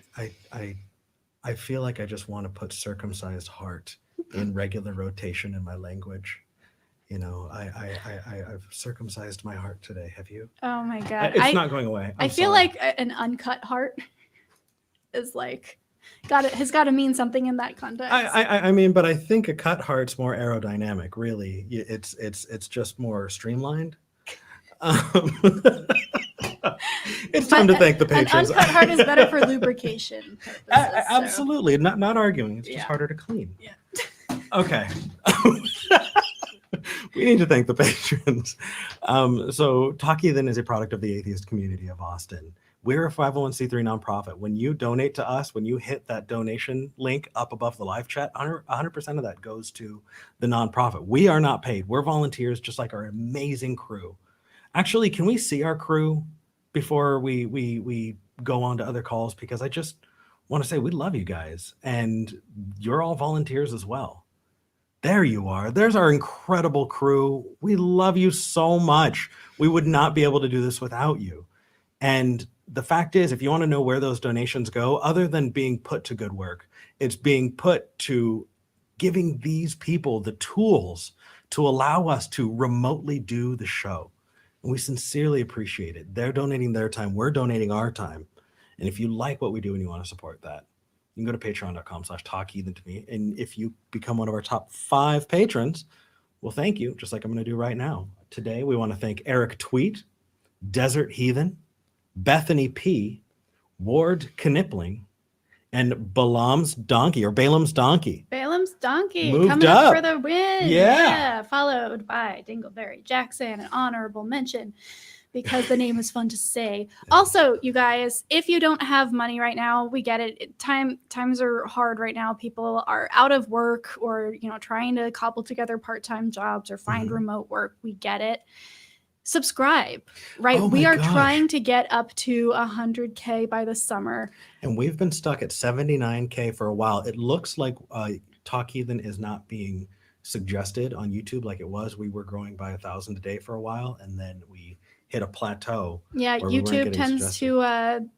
feel like I just want to put circumcised heart in regular rotation in my language. You know, I've circumcised my heart today. Have you? Oh my God. It's not going away. I feel like an uncut heart is like, has got to mean something in that context. I mean, but I think a cut heart's more aerodynamic, really. It's just more streamlined. It's time to thank the patrons. An uncut heart is better for lubrication purposes. Absolutely. So. Not arguing. It's just harder to clean. Yeah. Okay. We need to thank the patrons. So Talk Heathen is a product of the atheist community of Austin. We're a 501c3 nonprofit. When you donate to us, when you hit that donation link up above the live chat, 100% of that goes to the nonprofit. We are not paid. We're volunteers, just like our amazing crew. Actually, can we see our crew before we go on to other calls? Because I just want to say we love you guys, and you're all volunteers as well. There you are. There's our incredible crew. We love you so much. We would not be able to do this without you. And the fact is, if you want to know where those donations go, other than being put to good work, it's being put to giving these people the tools to allow us to remotely do the show. And we sincerely appreciate it. They're donating their time. We're donating our time. And if you like what we do and you want to support that, you can go to patreon.com/talkheathen to me. And if you become one of our top 5 patrons, well, thank you, just like I'm going to do right now. Today, we want to thank Eric Tweet, Desert Heathen, Bethany P., Ward Knipling, and Balaam's Donkey. Balaam's Donkey Moved coming up. up for the win. Yeah. Followed by Dingleberry Jackson, an honorable mention because the name is fun to say. Also, you guys, if you don't have money right now, we get it. Times are hard right now. People are out of work or, trying to cobble together part-time jobs or find remote work. We get it. Subscribe, right? Oh we my are gosh. trying to get up to 100K by the summer. And we've been stuck at 79K for a while. It looks like Talk Heathen is not being suggested on YouTube like it was. We were growing by 1,000 a day for a while, and then we hit a plateau. Yeah, where we weren't YouTube getting tends suggested.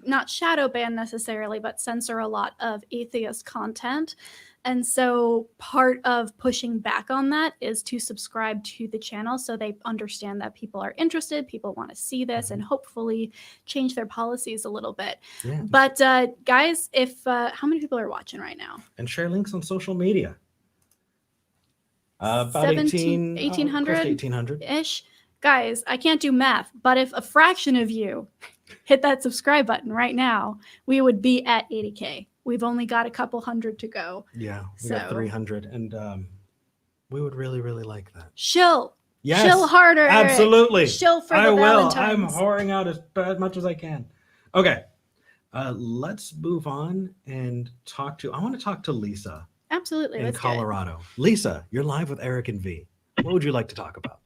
to not shadow ban necessarily, but censor a lot of atheist content. And so part of pushing back on that is to subscribe to the channel so they understand that people are interested, people want to see this, and hopefully change their policies a little bit. Yeah. But guys, if how many people are watching right now? And share links on social media. About 1,800 1,800. ish. Guys, I can't do math, but if a fraction of you hit that subscribe button right now, we would be at 80K. We've only got a couple hundred to go. Yeah, we got 300, and we would really, really like that. Shill. Yes, Shill harder, Eric. absolutely. Shill for I the will. Valentines. I'm whoring out as much as I can. Okay, let's move on and I want to talk to Lisa Absolutely. in Let's do it. Colorado. Lisa, you're live with Eric and V. What would you like to talk about?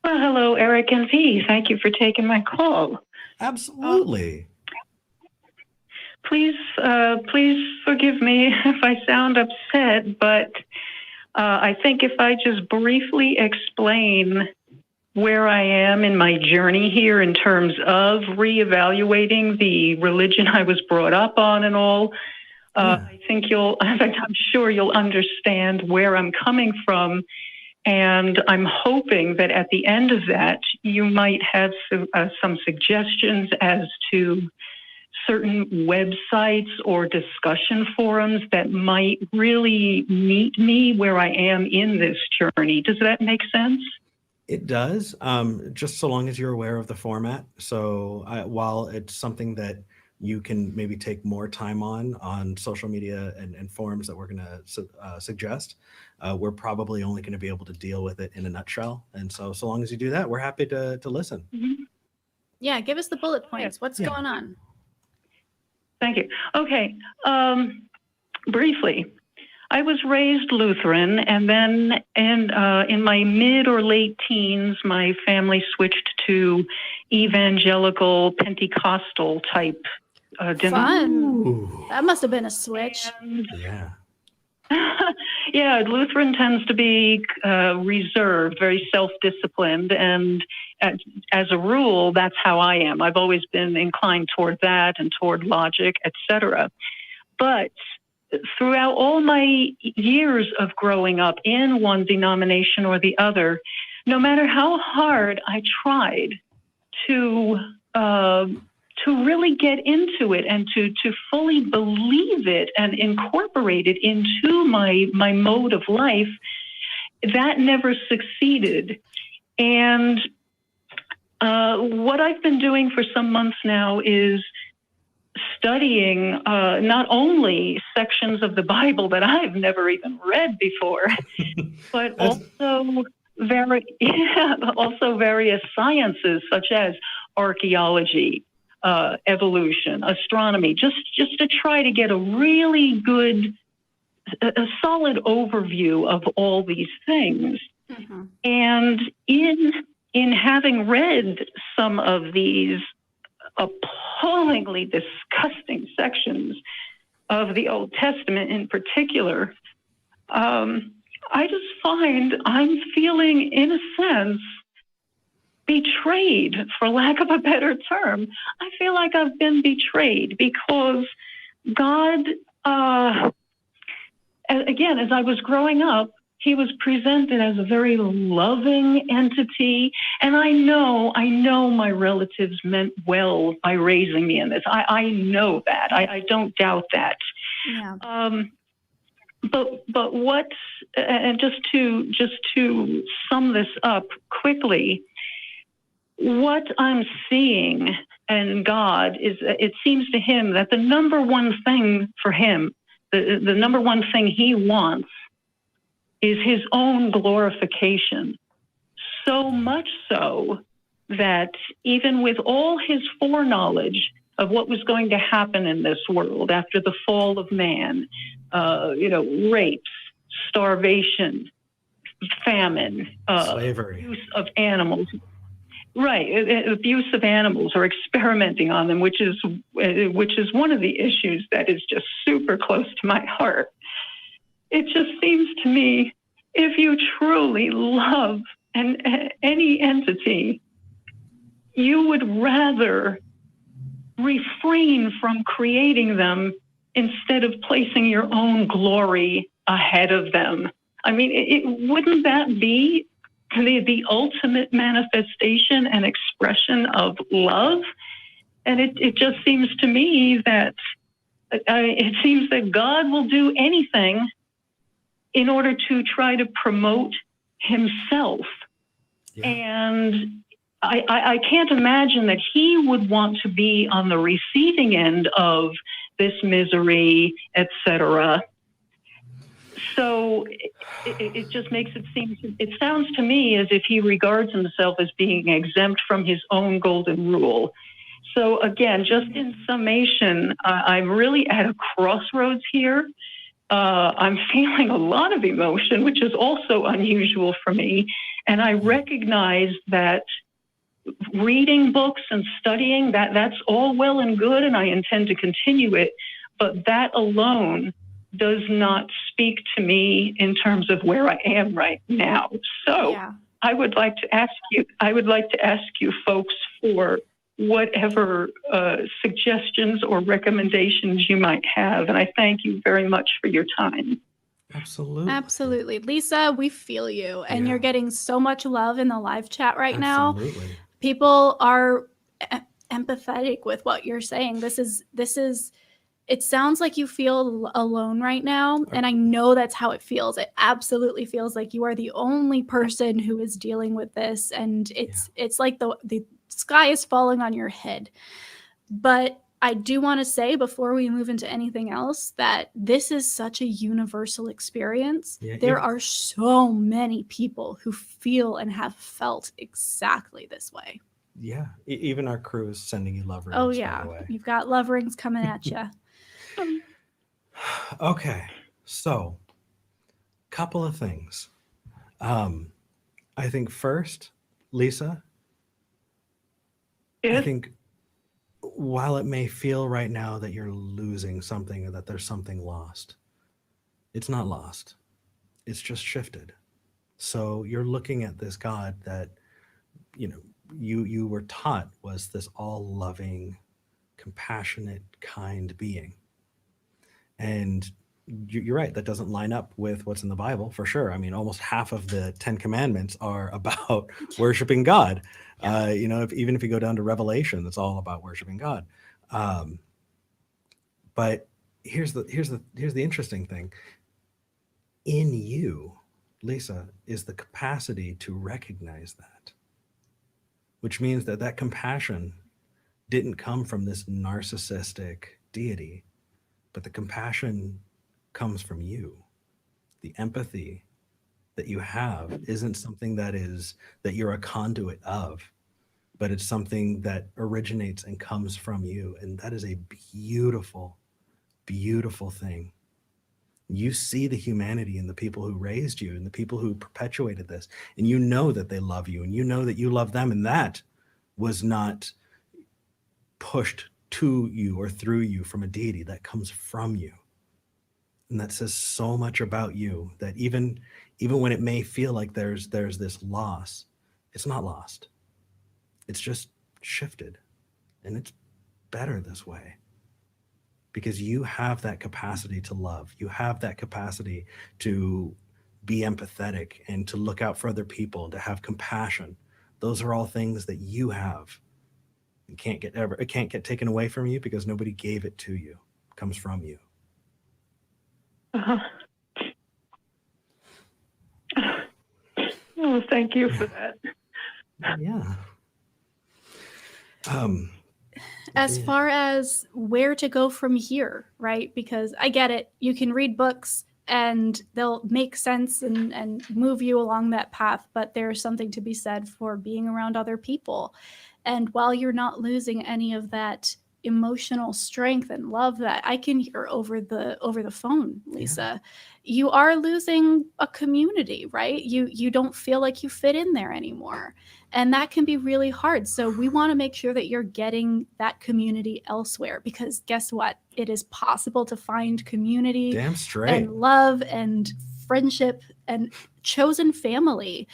Well, hello, Eric and V. Thank you for taking my call. Absolutely. Please forgive me if I sound upset, but I think if I just briefly explain where I am in my journey here in terms of reevaluating the religion I was brought up on and all, I think I'm sure you'll understand where I'm coming from. And I'm hoping that at the end of that, you might have some suggestions as to certain websites or discussion forums that might really meet me where I am in this journey. Does that make sense? It does, just so long as you're aware of the format. So while it's something that you can maybe take more time on social media and forums that we're going to suggest, we're probably only going to be able to deal with it in a nutshell. And so long as you do that, we're happy to listen. Mm-hmm. Yeah, give us the bullet points. What's going on? Thank you. Okay. Briefly, I was raised Lutheran, and then in my mid or late teens, my family switched to evangelical Pentecostal type Fun. Ooh. That must have been a switch. Yeah. Yeah, Lutheran tends to be reserved, very self-disciplined, and as a rule, that's how I am. I've always been inclined toward that and toward logic, etc. But throughout all my years of growing up in one denomination or the other, no matter how hard I tried to really get into it and to fully believe it and incorporate it into my mode of life, that never succeeded. And what I've been doing for some months now is studying not only sections of the Bible that I've never even read before, but also various sciences such as archaeology, evolution, astronomy, just to try to get a really good, a solid overview of all these things. Mm-hmm. And in having read some of these appallingly disgusting sections of the Old Testament in particular, I just find I'm feeling, in a sense, betrayed, for lack of a better term. I feel like I've been betrayed because God again, as I was growing up, he was presented as a very loving entity. And I know my relatives meant well by raising me in this. I know that. I don't doubt that. Yeah. But what, and just to sum this up quickly, what I'm seeing in God is, it seems to him that the number one thing for him, the number one thing he wants is his own glorification. So much so that even with all his foreknowledge of what was going to happen in this world after the fall of man, rapes, starvation, famine, slavery, abuse of animals. Right, abuse of animals or experimenting on them, which is one of the issues that is just super close to my heart. It just seems to me, if you truly love any entity, you would rather refrain from creating them instead of placing your own glory ahead of them. I mean, wouldn't that be the ultimate manifestation and expression of love? And it just seems to me that it seems that God will do anything in order to try to promote himself. Yeah. And I can't imagine that he would want to be on the receiving end of this misery, etc. So it just makes it sounds to me as if he regards himself as being exempt from his own golden rule. So again, just in summation, I'm really at a crossroads here. I'm feeling a lot of emotion, which is also unusual for me. And I recognize that reading books and studying, that's all well and good, and I intend to continue it. But that alone does not speak to me in terms of where I am right now. So yeah. I would like to ask you folks for whatever suggestions or recommendations you might have. And I thank you very much for your time. Absolutely. Lisa, we feel you. And you're getting so much love in the live chat right now. People are empathetic with what you're saying. This is, it sounds like you feel alone right now. And I know that's how it feels. It absolutely feels like you are the only person who is dealing with this. And it's like the sky is falling on your head. But I do want to say before we move into anything else that this is such a universal experience. There are so many people who feel and have felt exactly this way. Yeah. Even our crew is sending you love rings. Oh, yeah. You've got love rings coming at you. Okay. So, couple of things. I think first, Lisa, I think while it may feel right now that you're losing something or that there's something lost, it's not lost. It's just shifted. So you're looking at this God that, you were taught was this all-loving, compassionate, kind being. And you're right, that doesn't line up with what's in the Bible, for sure. I mean, almost half of the 10 Commandments are about worshiping God. Even if you go down to Revelation, it's all about worshiping God. But here's the interesting thing. In you, Lisa, is the capacity to recognize that, which means that compassion didn't come from this narcissistic deity, but the compassion comes from you. The empathy that you have isn't something that you're a conduit of, but it's something that originates and comes from you. And that is a beautiful, beautiful thing. You see the humanity in the people who raised you and the people who perpetuated this, and you know that they love you and you know that you love them. And that was not pushed to you or through you from a deity. That comes from you. And that says so much about you that even when it may feel like there's this loss, it's not lost. It's just shifted, and it's better this way. because you have that capacity to love. You have that capacity to be empathetic and to look out for other people, to have compassion. Those are all things that you have. It can't get taken away from you because nobody gave it to you. It comes from you. Oh, thank you for that. Yeah. As far as where to go from here, right? Because I get it. You can read books and they'll make sense and move you along that path, but there's something to be said for being around other people. And while you're not losing any of that emotional strength and love that I can hear over the phone, Lisa, you are losing a community, right? You don't feel like you fit in there anymore. And that can be really hard. So we want to make sure that you're getting that community elsewhere, because guess what? It is possible to find community Damn straight. and love and friendship and chosen family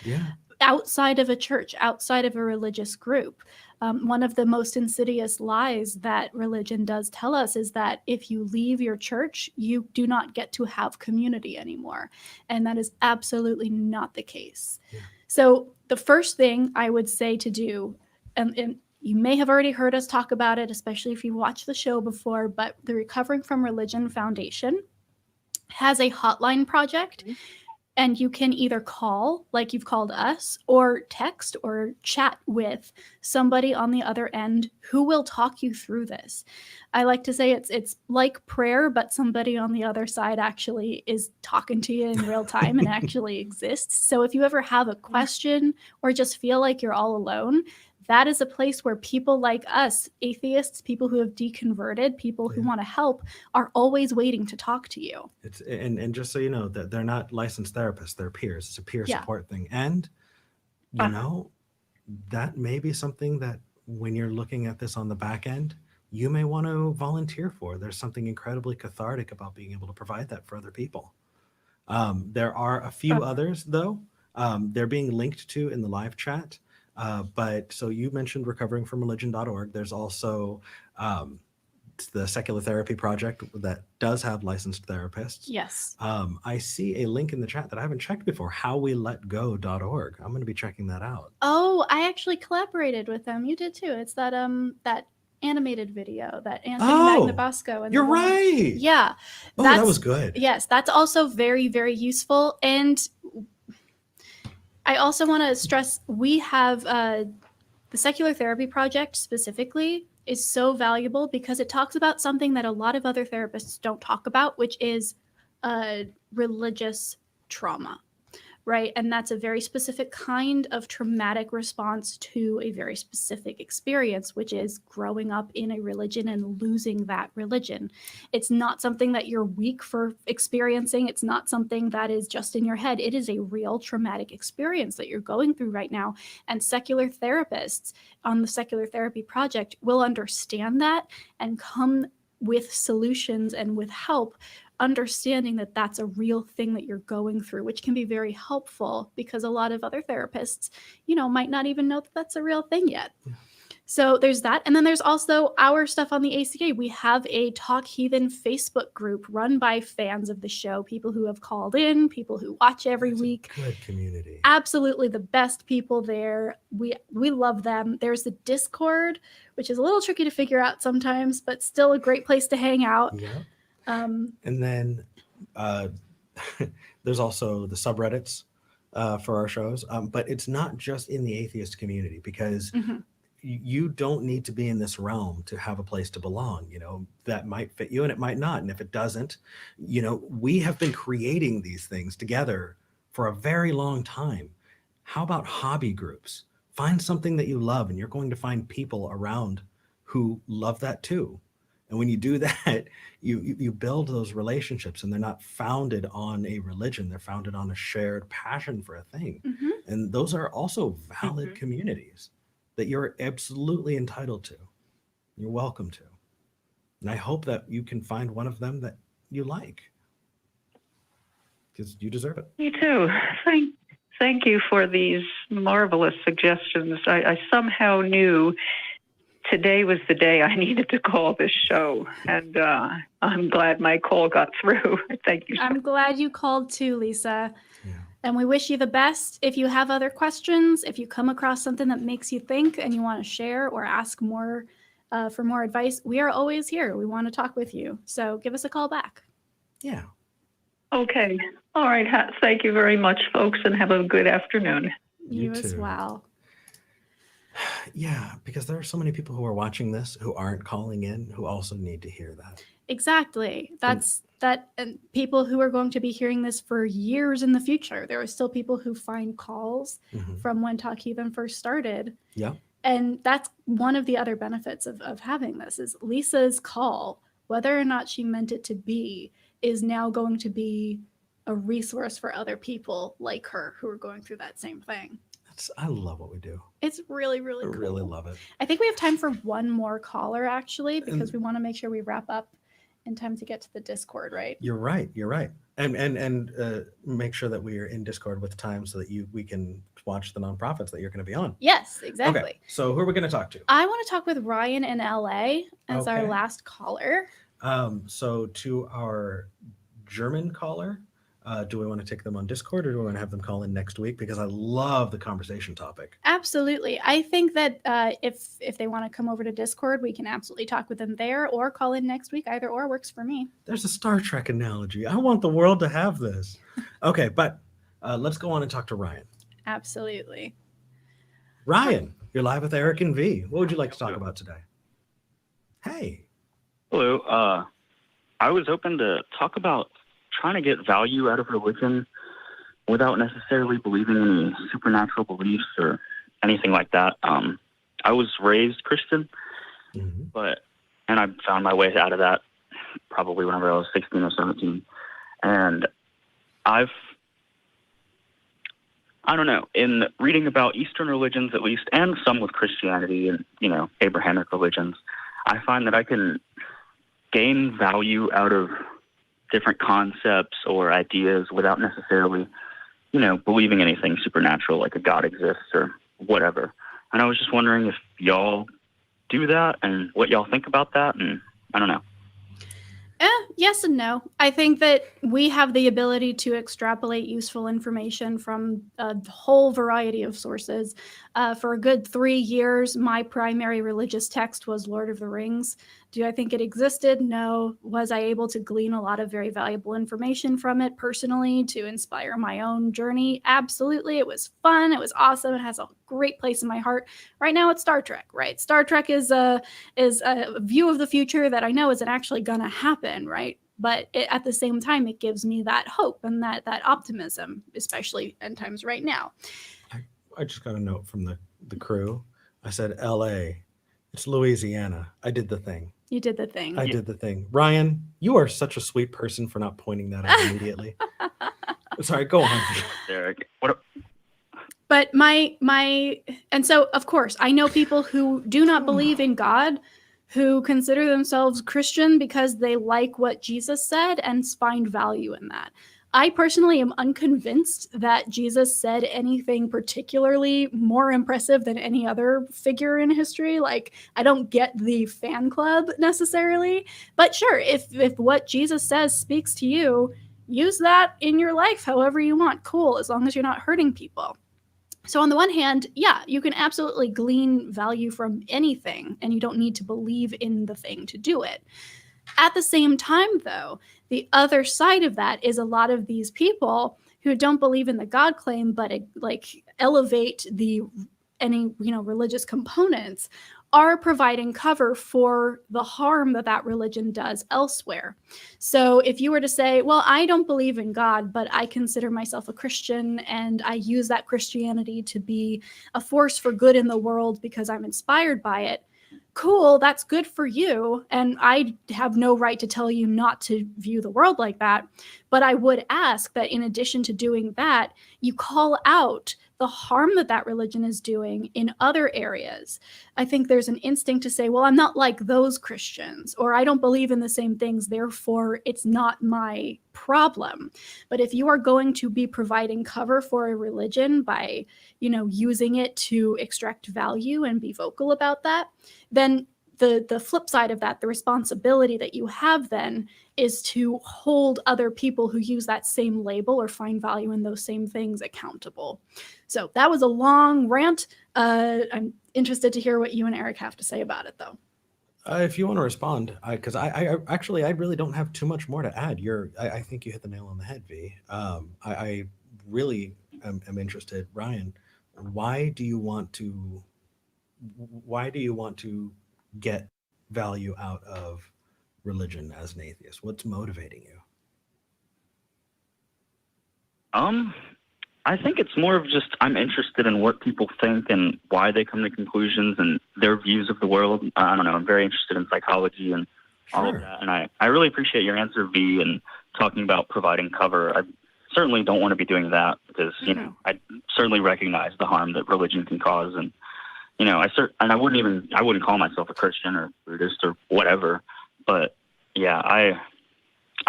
outside of a church, outside of a religious group. One of the most insidious lies that religion does tell us is that if you leave your church, you do not get to have community anymore. And that is absolutely not the case. Yeah. So the first thing I would say to do, and you may have already heard us talk about it, especially if you watched the show before, but the Recovering from Religion Foundation has a hotline project. Mm-hmm. And you can either call, like you've called us, or text or chat with somebody on the other end who will talk you through this. I like to say it's like prayer, but somebody on the other side actually is talking to you in real time and actually exists. So if you ever have a question or just feel like you're all alone, that is a place where people like us, atheists, people who have deconverted, people who want to help, are always waiting to talk to you. And just so you know, that they're not licensed therapists, they're peers. It's a peer support thing. And, you know, that may be something that when you're looking at this on the back end, you may want to volunteer for. There's something incredibly cathartic about being able to provide that for other people. There are a few others, though. They're being linked to in the live chat. But so you mentioned recoveringfromreligion.org. There's also the Secular Therapy Project that does have licensed therapists. Yes. I see a link in the chat that I haven't checked before, howweletgo.org. I'm going to be checking that out. Oh, I actually collaborated with them. You did too. It's that that animated video that Anthony Magnabosco and you're right. Yeah. That was good. Yes, that's also very, very useful. And I also want to stress we have the Secular Therapy Project specifically is so valuable because it talks about something that a lot of other therapists don't talk about, which is religious trauma, right? And that's a very specific kind of traumatic response to a very specific experience, which is growing up in a religion and losing that religion. It's not something that you're weak for experiencing. It's not something that is just in your head. It is a real traumatic experience that you're going through right now. And secular therapists on the Secular Therapy Project will understand that and come with solutions and with help, understanding that that's a real thing that you're going through, which can be very helpful because a lot of other therapists, might not even know that that's a real thing yet. Yeah. So there's that. And then there's also our stuff on the ACA. We have a Talk Heathen Facebook group run by fans of the show, people who have called in, people who watch every week. Good community. Absolutely the best people there. We love them. There's the Discord, which is a little tricky to figure out sometimes, but still a great place to hang out. Yeah. And then there's also the subreddits for our shows. But it's not just in the atheist community because you don't need to be in this realm to have a place to belong. That might fit you and it might not. And if it doesn't, we have been creating these things together for a very long time. How about hobby groups? Find something that you love and you're going to find people around who love that too. And when you do that, you build those relationships, and they're not founded on a religion. They're founded on a shared passion for a thing. Mm-hmm. And those are also valid communities that you're absolutely entitled to. You're welcome to. And I hope that you can find one of them that you like, because you deserve it. Me too. Thank you for these marvelous suggestions. I somehow knew today was the day I needed to call this show, and I'm glad my call got through. Thank you. I'm glad you called too, Lisa. Yeah. And we wish you the best. If you have other questions, if you come across something that makes you think and you want to share or ask more for more advice, we are always here. We want to talk with you. So give us a call back. Yeah. Okay. All right. Thank you very much, folks, and have a good afternoon. You You as too. well. Yeah, because there are so many people who are watching this who aren't calling in who also need to hear that. Exactly. That's that. And people who are going to be hearing this for years in the future. There are still people who find calls Mhm. from when Talk Heathen first started. Yeah. And that's one of the other benefits of having this is Lisa's call, whether or not she meant it to be, is now going to be a resource for other people like her who are going through that same thing. I love what we do. It's really, really I cool. really love it. I think we have time for one more caller, actually, because we want to make sure we wrap up in time to get to the Discord, right? You're right. You're right. And make sure that we are in Discord with time so that we can watch the nonprofits that you're going to be on. Yes, exactly. Okay. So who are we going to talk to? I want to talk with Ryan in LA as our Okay. last caller. So to our German caller, do we want to take them on Discord or do we want to have them call in next week? Because I love the conversation topic. Absolutely. I think that if they want to come over to Discord, we can absolutely talk with them there or call in next week. Either or works for me. There's a Star Trek analogy. I want the world to have this. Okay, but let's go on and talk to Ryan. Absolutely. Ryan, you're live with Eric and V. What would you like to talk about today? Hey. Hello. I was hoping to talk about trying to get value out of religion without necessarily believing in any supernatural beliefs or anything like that. I was raised Christian, Mm-hmm. and I found my way out of that probably whenever I was 16 or 17. And I don't know, in reading about Eastern religions at least, and some with Christianity and, Abrahamic religions, I find that I can gain value out of different concepts or ideas without necessarily, believing anything supernatural like a God exists or whatever. And I was just wondering if y'all do that and what y'all think about that. And I don't know. Yes and no. I think that we have the ability to extrapolate useful information from a whole variety of sources. For a good 3 years, my primary religious text was Lord of the Rings. Do I think it existed? No. Was I able to glean a lot of very valuable information from it personally to inspire my own journey? Absolutely. It was fun. It was awesome. It has a great place in my heart. Right now it's Star Trek, right? Star Trek is a view of the future that I know isn't actually going to happen, right? But at the same time, it gives me that hope and that optimism, especially in times right now. I just got a note from the crew. I said, LA. It's Louisiana. I did the thing. You did the thing. I did the thing. Ryan, you are such a sweet person for not pointing that out immediately. Sorry, go on. Derek, what? But and so of course I know people who do not believe in God, who consider themselves Christian because they like what Jesus said and find value in that. I personally am unconvinced that Jesus said anything particularly more impressive than any other figure in history. Like, I don't get the fan club necessarily, but sure, if what Jesus says speaks to you, use that in your life however you want. Cool, as long as you're not hurting people. So on the one hand, yeah, you can absolutely glean value from anything, and you don't need to believe in the thing to do it. At the same time, though, the other side of that is a lot of these people who don't believe in the God claim, but elevate any religious components, are providing cover for the harm that religion does elsewhere. So if you were to say, well, I don't believe in God, but I consider myself a Christian and I use that Christianity to be a force for good in the world because I'm inspired by it, cool, that's good for you. And I have no right to tell you not to view the world like that. But I would ask that in addition to doing that, you call out the harm that that religion is doing in other areas. I think there's an instinct to say, well, I'm not like those Christians, or I don't believe in the same things, therefore it's not my problem. But if you are going to be providing cover for a religion by, using it to extract value and be vocal about that, then the flip side of that, the responsibility that you have then is to hold other people who use that same label or find value in those same things accountable. So that was a long rant. I'm interested to hear what you and Eric have to say about it, though. If you want to respond, because I really don't have too much more to add. I think you hit the nail on the head, V. I really am interested, Ryan. Why do you want to get value out of religion as an atheist? What's motivating you? I think it's more of just I'm interested in what people think and why they come to conclusions and their views of the world. I don't know. I'm very interested in psychology and all of that. And I really appreciate your answer, V, and talking about providing cover. I certainly don't want to be doing that because, I certainly recognize the harm that religion can cause. And, I wouldn't call myself a Christian or Buddhist or whatever. But yeah, I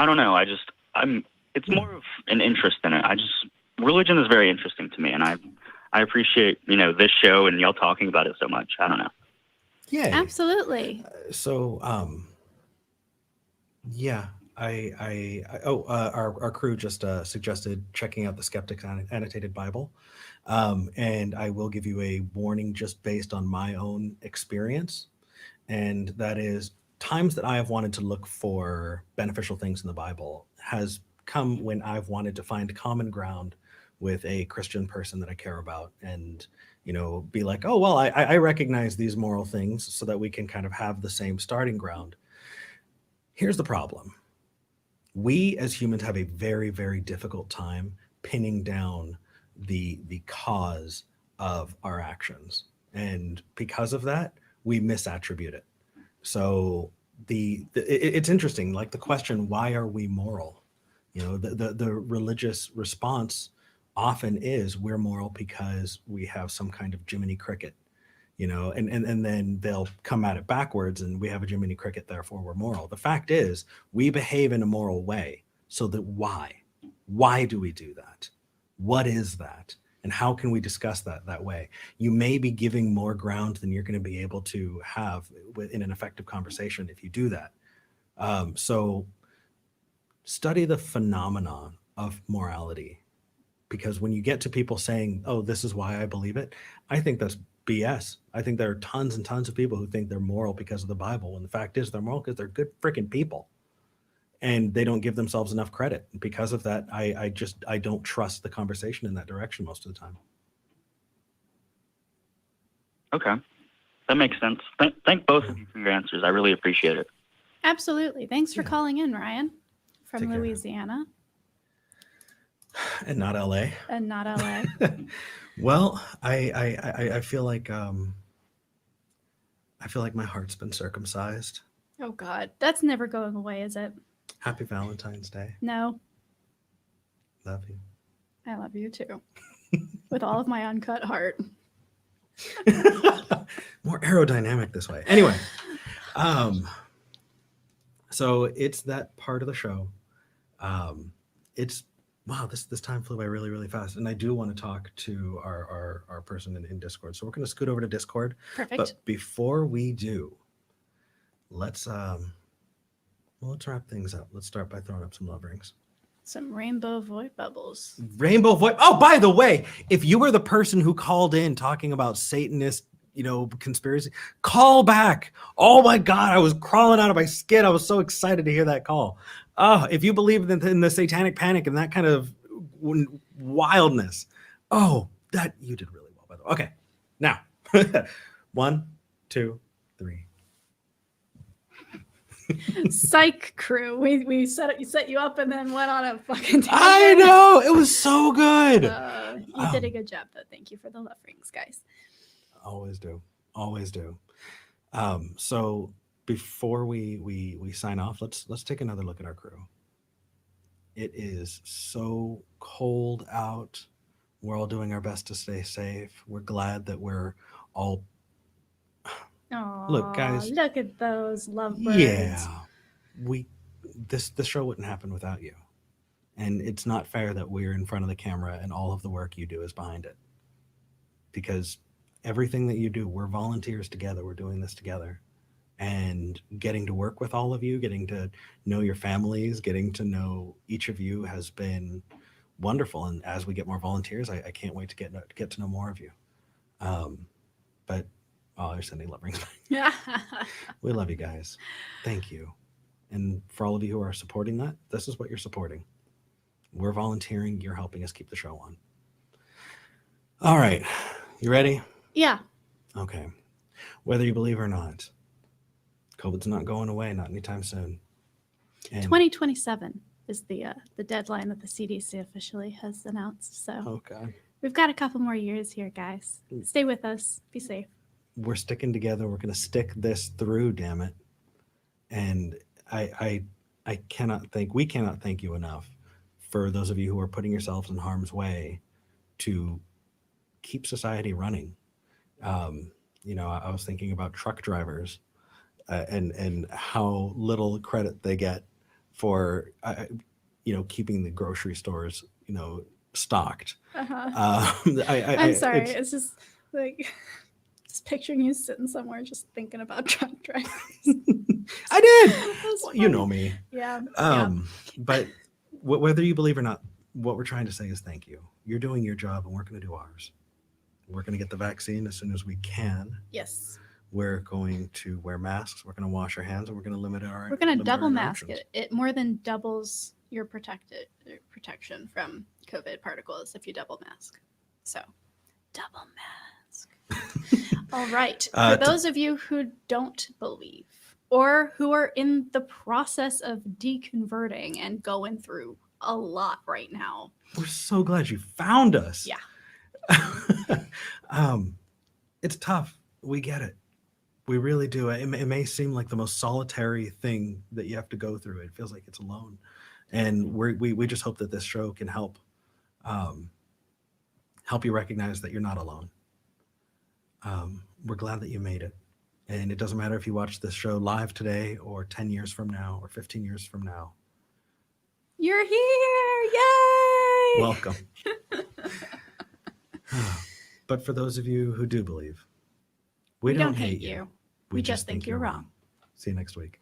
don't know. It's more of an interest in it. Religion is very interesting to me, and I appreciate, this show and y'all talking about it so much. I don't know. Yeah, absolutely. Our crew just suggested checking out the Skeptic's Annotated Bible. And I will give you a warning just based on my own experience. And that is, times that I have wanted to look for beneficial things in the Bible has come when I've wanted to find common ground with a Christian person that I care about and, be like, oh, well, I recognize these moral things so that we can kind of have the same starting ground. Here's the problem. We as humans have a very, very difficult time pinning down the cause of our actions. And because of that, we misattribute it. So it's interesting, like the question, why are we moral? The religious response often is we're moral because we have some kind of Jiminy Cricket, and then they'll come at it backwards and we have a Jiminy Cricket, therefore we're moral. The fact is we behave in a moral way. So that why do we do that? What is that? And how can we discuss that way? You may be giving more ground than you're going to be able to have in an effective conversation if you do that. So study the phenomenon of morality, because when you get to people saying, oh, this is why I believe it, I think that's BS. I think there are tons and tons of people who think they're moral because of the Bible. And the fact is they're moral because they're good freaking people. And they don't give themselves enough credit. And because of that, I don't trust the conversation in that direction most of the time. Okay. That makes sense. Thank both of you for your answers. I really appreciate it. Absolutely. Thanks for calling in, Ryan, from Louisiana. And not LA. And not LA. Well, I feel like my heart's been circumcised. Oh God, that's never going away, is it? Happy Valentine's Day. No. Love you. I love you too. With all of my uncut heart. More aerodynamic this way. Anyway, so it's that part of the show. This time flew by really, really fast. And I do want to talk to our person in Discord. So we're going to scoot over to Discord. Perfect. But before we do, let's wrap things up. Let's start by throwing up some love rings. Some rainbow void bubbles. Rainbow void. Oh, by the way, if you were the person who called in talking about Satanist, conspiracy, call back. Oh my God, I was crawling out of my skin. I was so excited to hear that call. Oh, if you believe in the satanic panic and that kind of wildness, that you did really well, by the way. Okay, now 1, 2, 3. Psych crew. We set you up and then went on a fucking tangent. I know, it was so good. You did a good job though. Thank you for the love rings, guys. Always do. So before we sign off, let's take another look at our crew. It is so cold out. We're all doing our best to stay safe. We're glad that we're all. Aw, Look, guys. look at those lovebirds. Yeah, this show wouldn't happen without you, and it's not fair that we're in front of the camera and all of the work you do is behind it. Because everything that you do, we're volunteers together. We're doing this together, and getting to work with all of you, getting to know your families, getting to know each of you has been wonderful. And as we get more volunteers, I can't wait to get to know more of you. But they're sending love rings back. We love you guys. Thank you. And for all of you who are supporting that, this is what you're supporting. We're volunteering. You're helping us keep the show on. All right. You ready? Yeah. Okay. Whether you believe or not, COVID's not going away, not anytime soon. And 2027 is the deadline that the CDC officially has announced. So okay. we've got a couple more years here, guys. Stay with us. Be safe. We're sticking together. We're going to stick this through, damn it. And I cannot we cannot thank you enough for those of you who are putting yourselves in harm's way to keep society running. I was thinking about truck drivers and how little credit they get for, keeping the grocery stores, stocked. I'm sorry. It's just like just picturing you sitting somewhere just thinking about truck drivers. I did. Well, you know me. Yeah. But whether you believe or not, what we're trying to say is thank you. You're doing your job, and we're going to do ours. We're going to get the vaccine as soon as we can. Yes. We're going to wear masks. We're going to wash our hands, and we're going to limit our. We're going to double mask it. It more than doubles your protection from COVID particles if you double mask. So, double mask. All right. For those of you who don't believe or who are in the process of deconverting and going through a lot right now, we're so glad you found us. Yeah. It's tough. We get it. We really do. It may seem like the most solitary thing that you have to go through. It feels like it's alone. And we just hope that this show can help you recognize that you're not alone. We're glad that you made it. And it doesn't matter if you watch this show live today or 10 years from now or 15 years from now. You're here. Yay! Welcome. But for those of you who do believe, we don't hate you. We just think you're wrong. See you next week.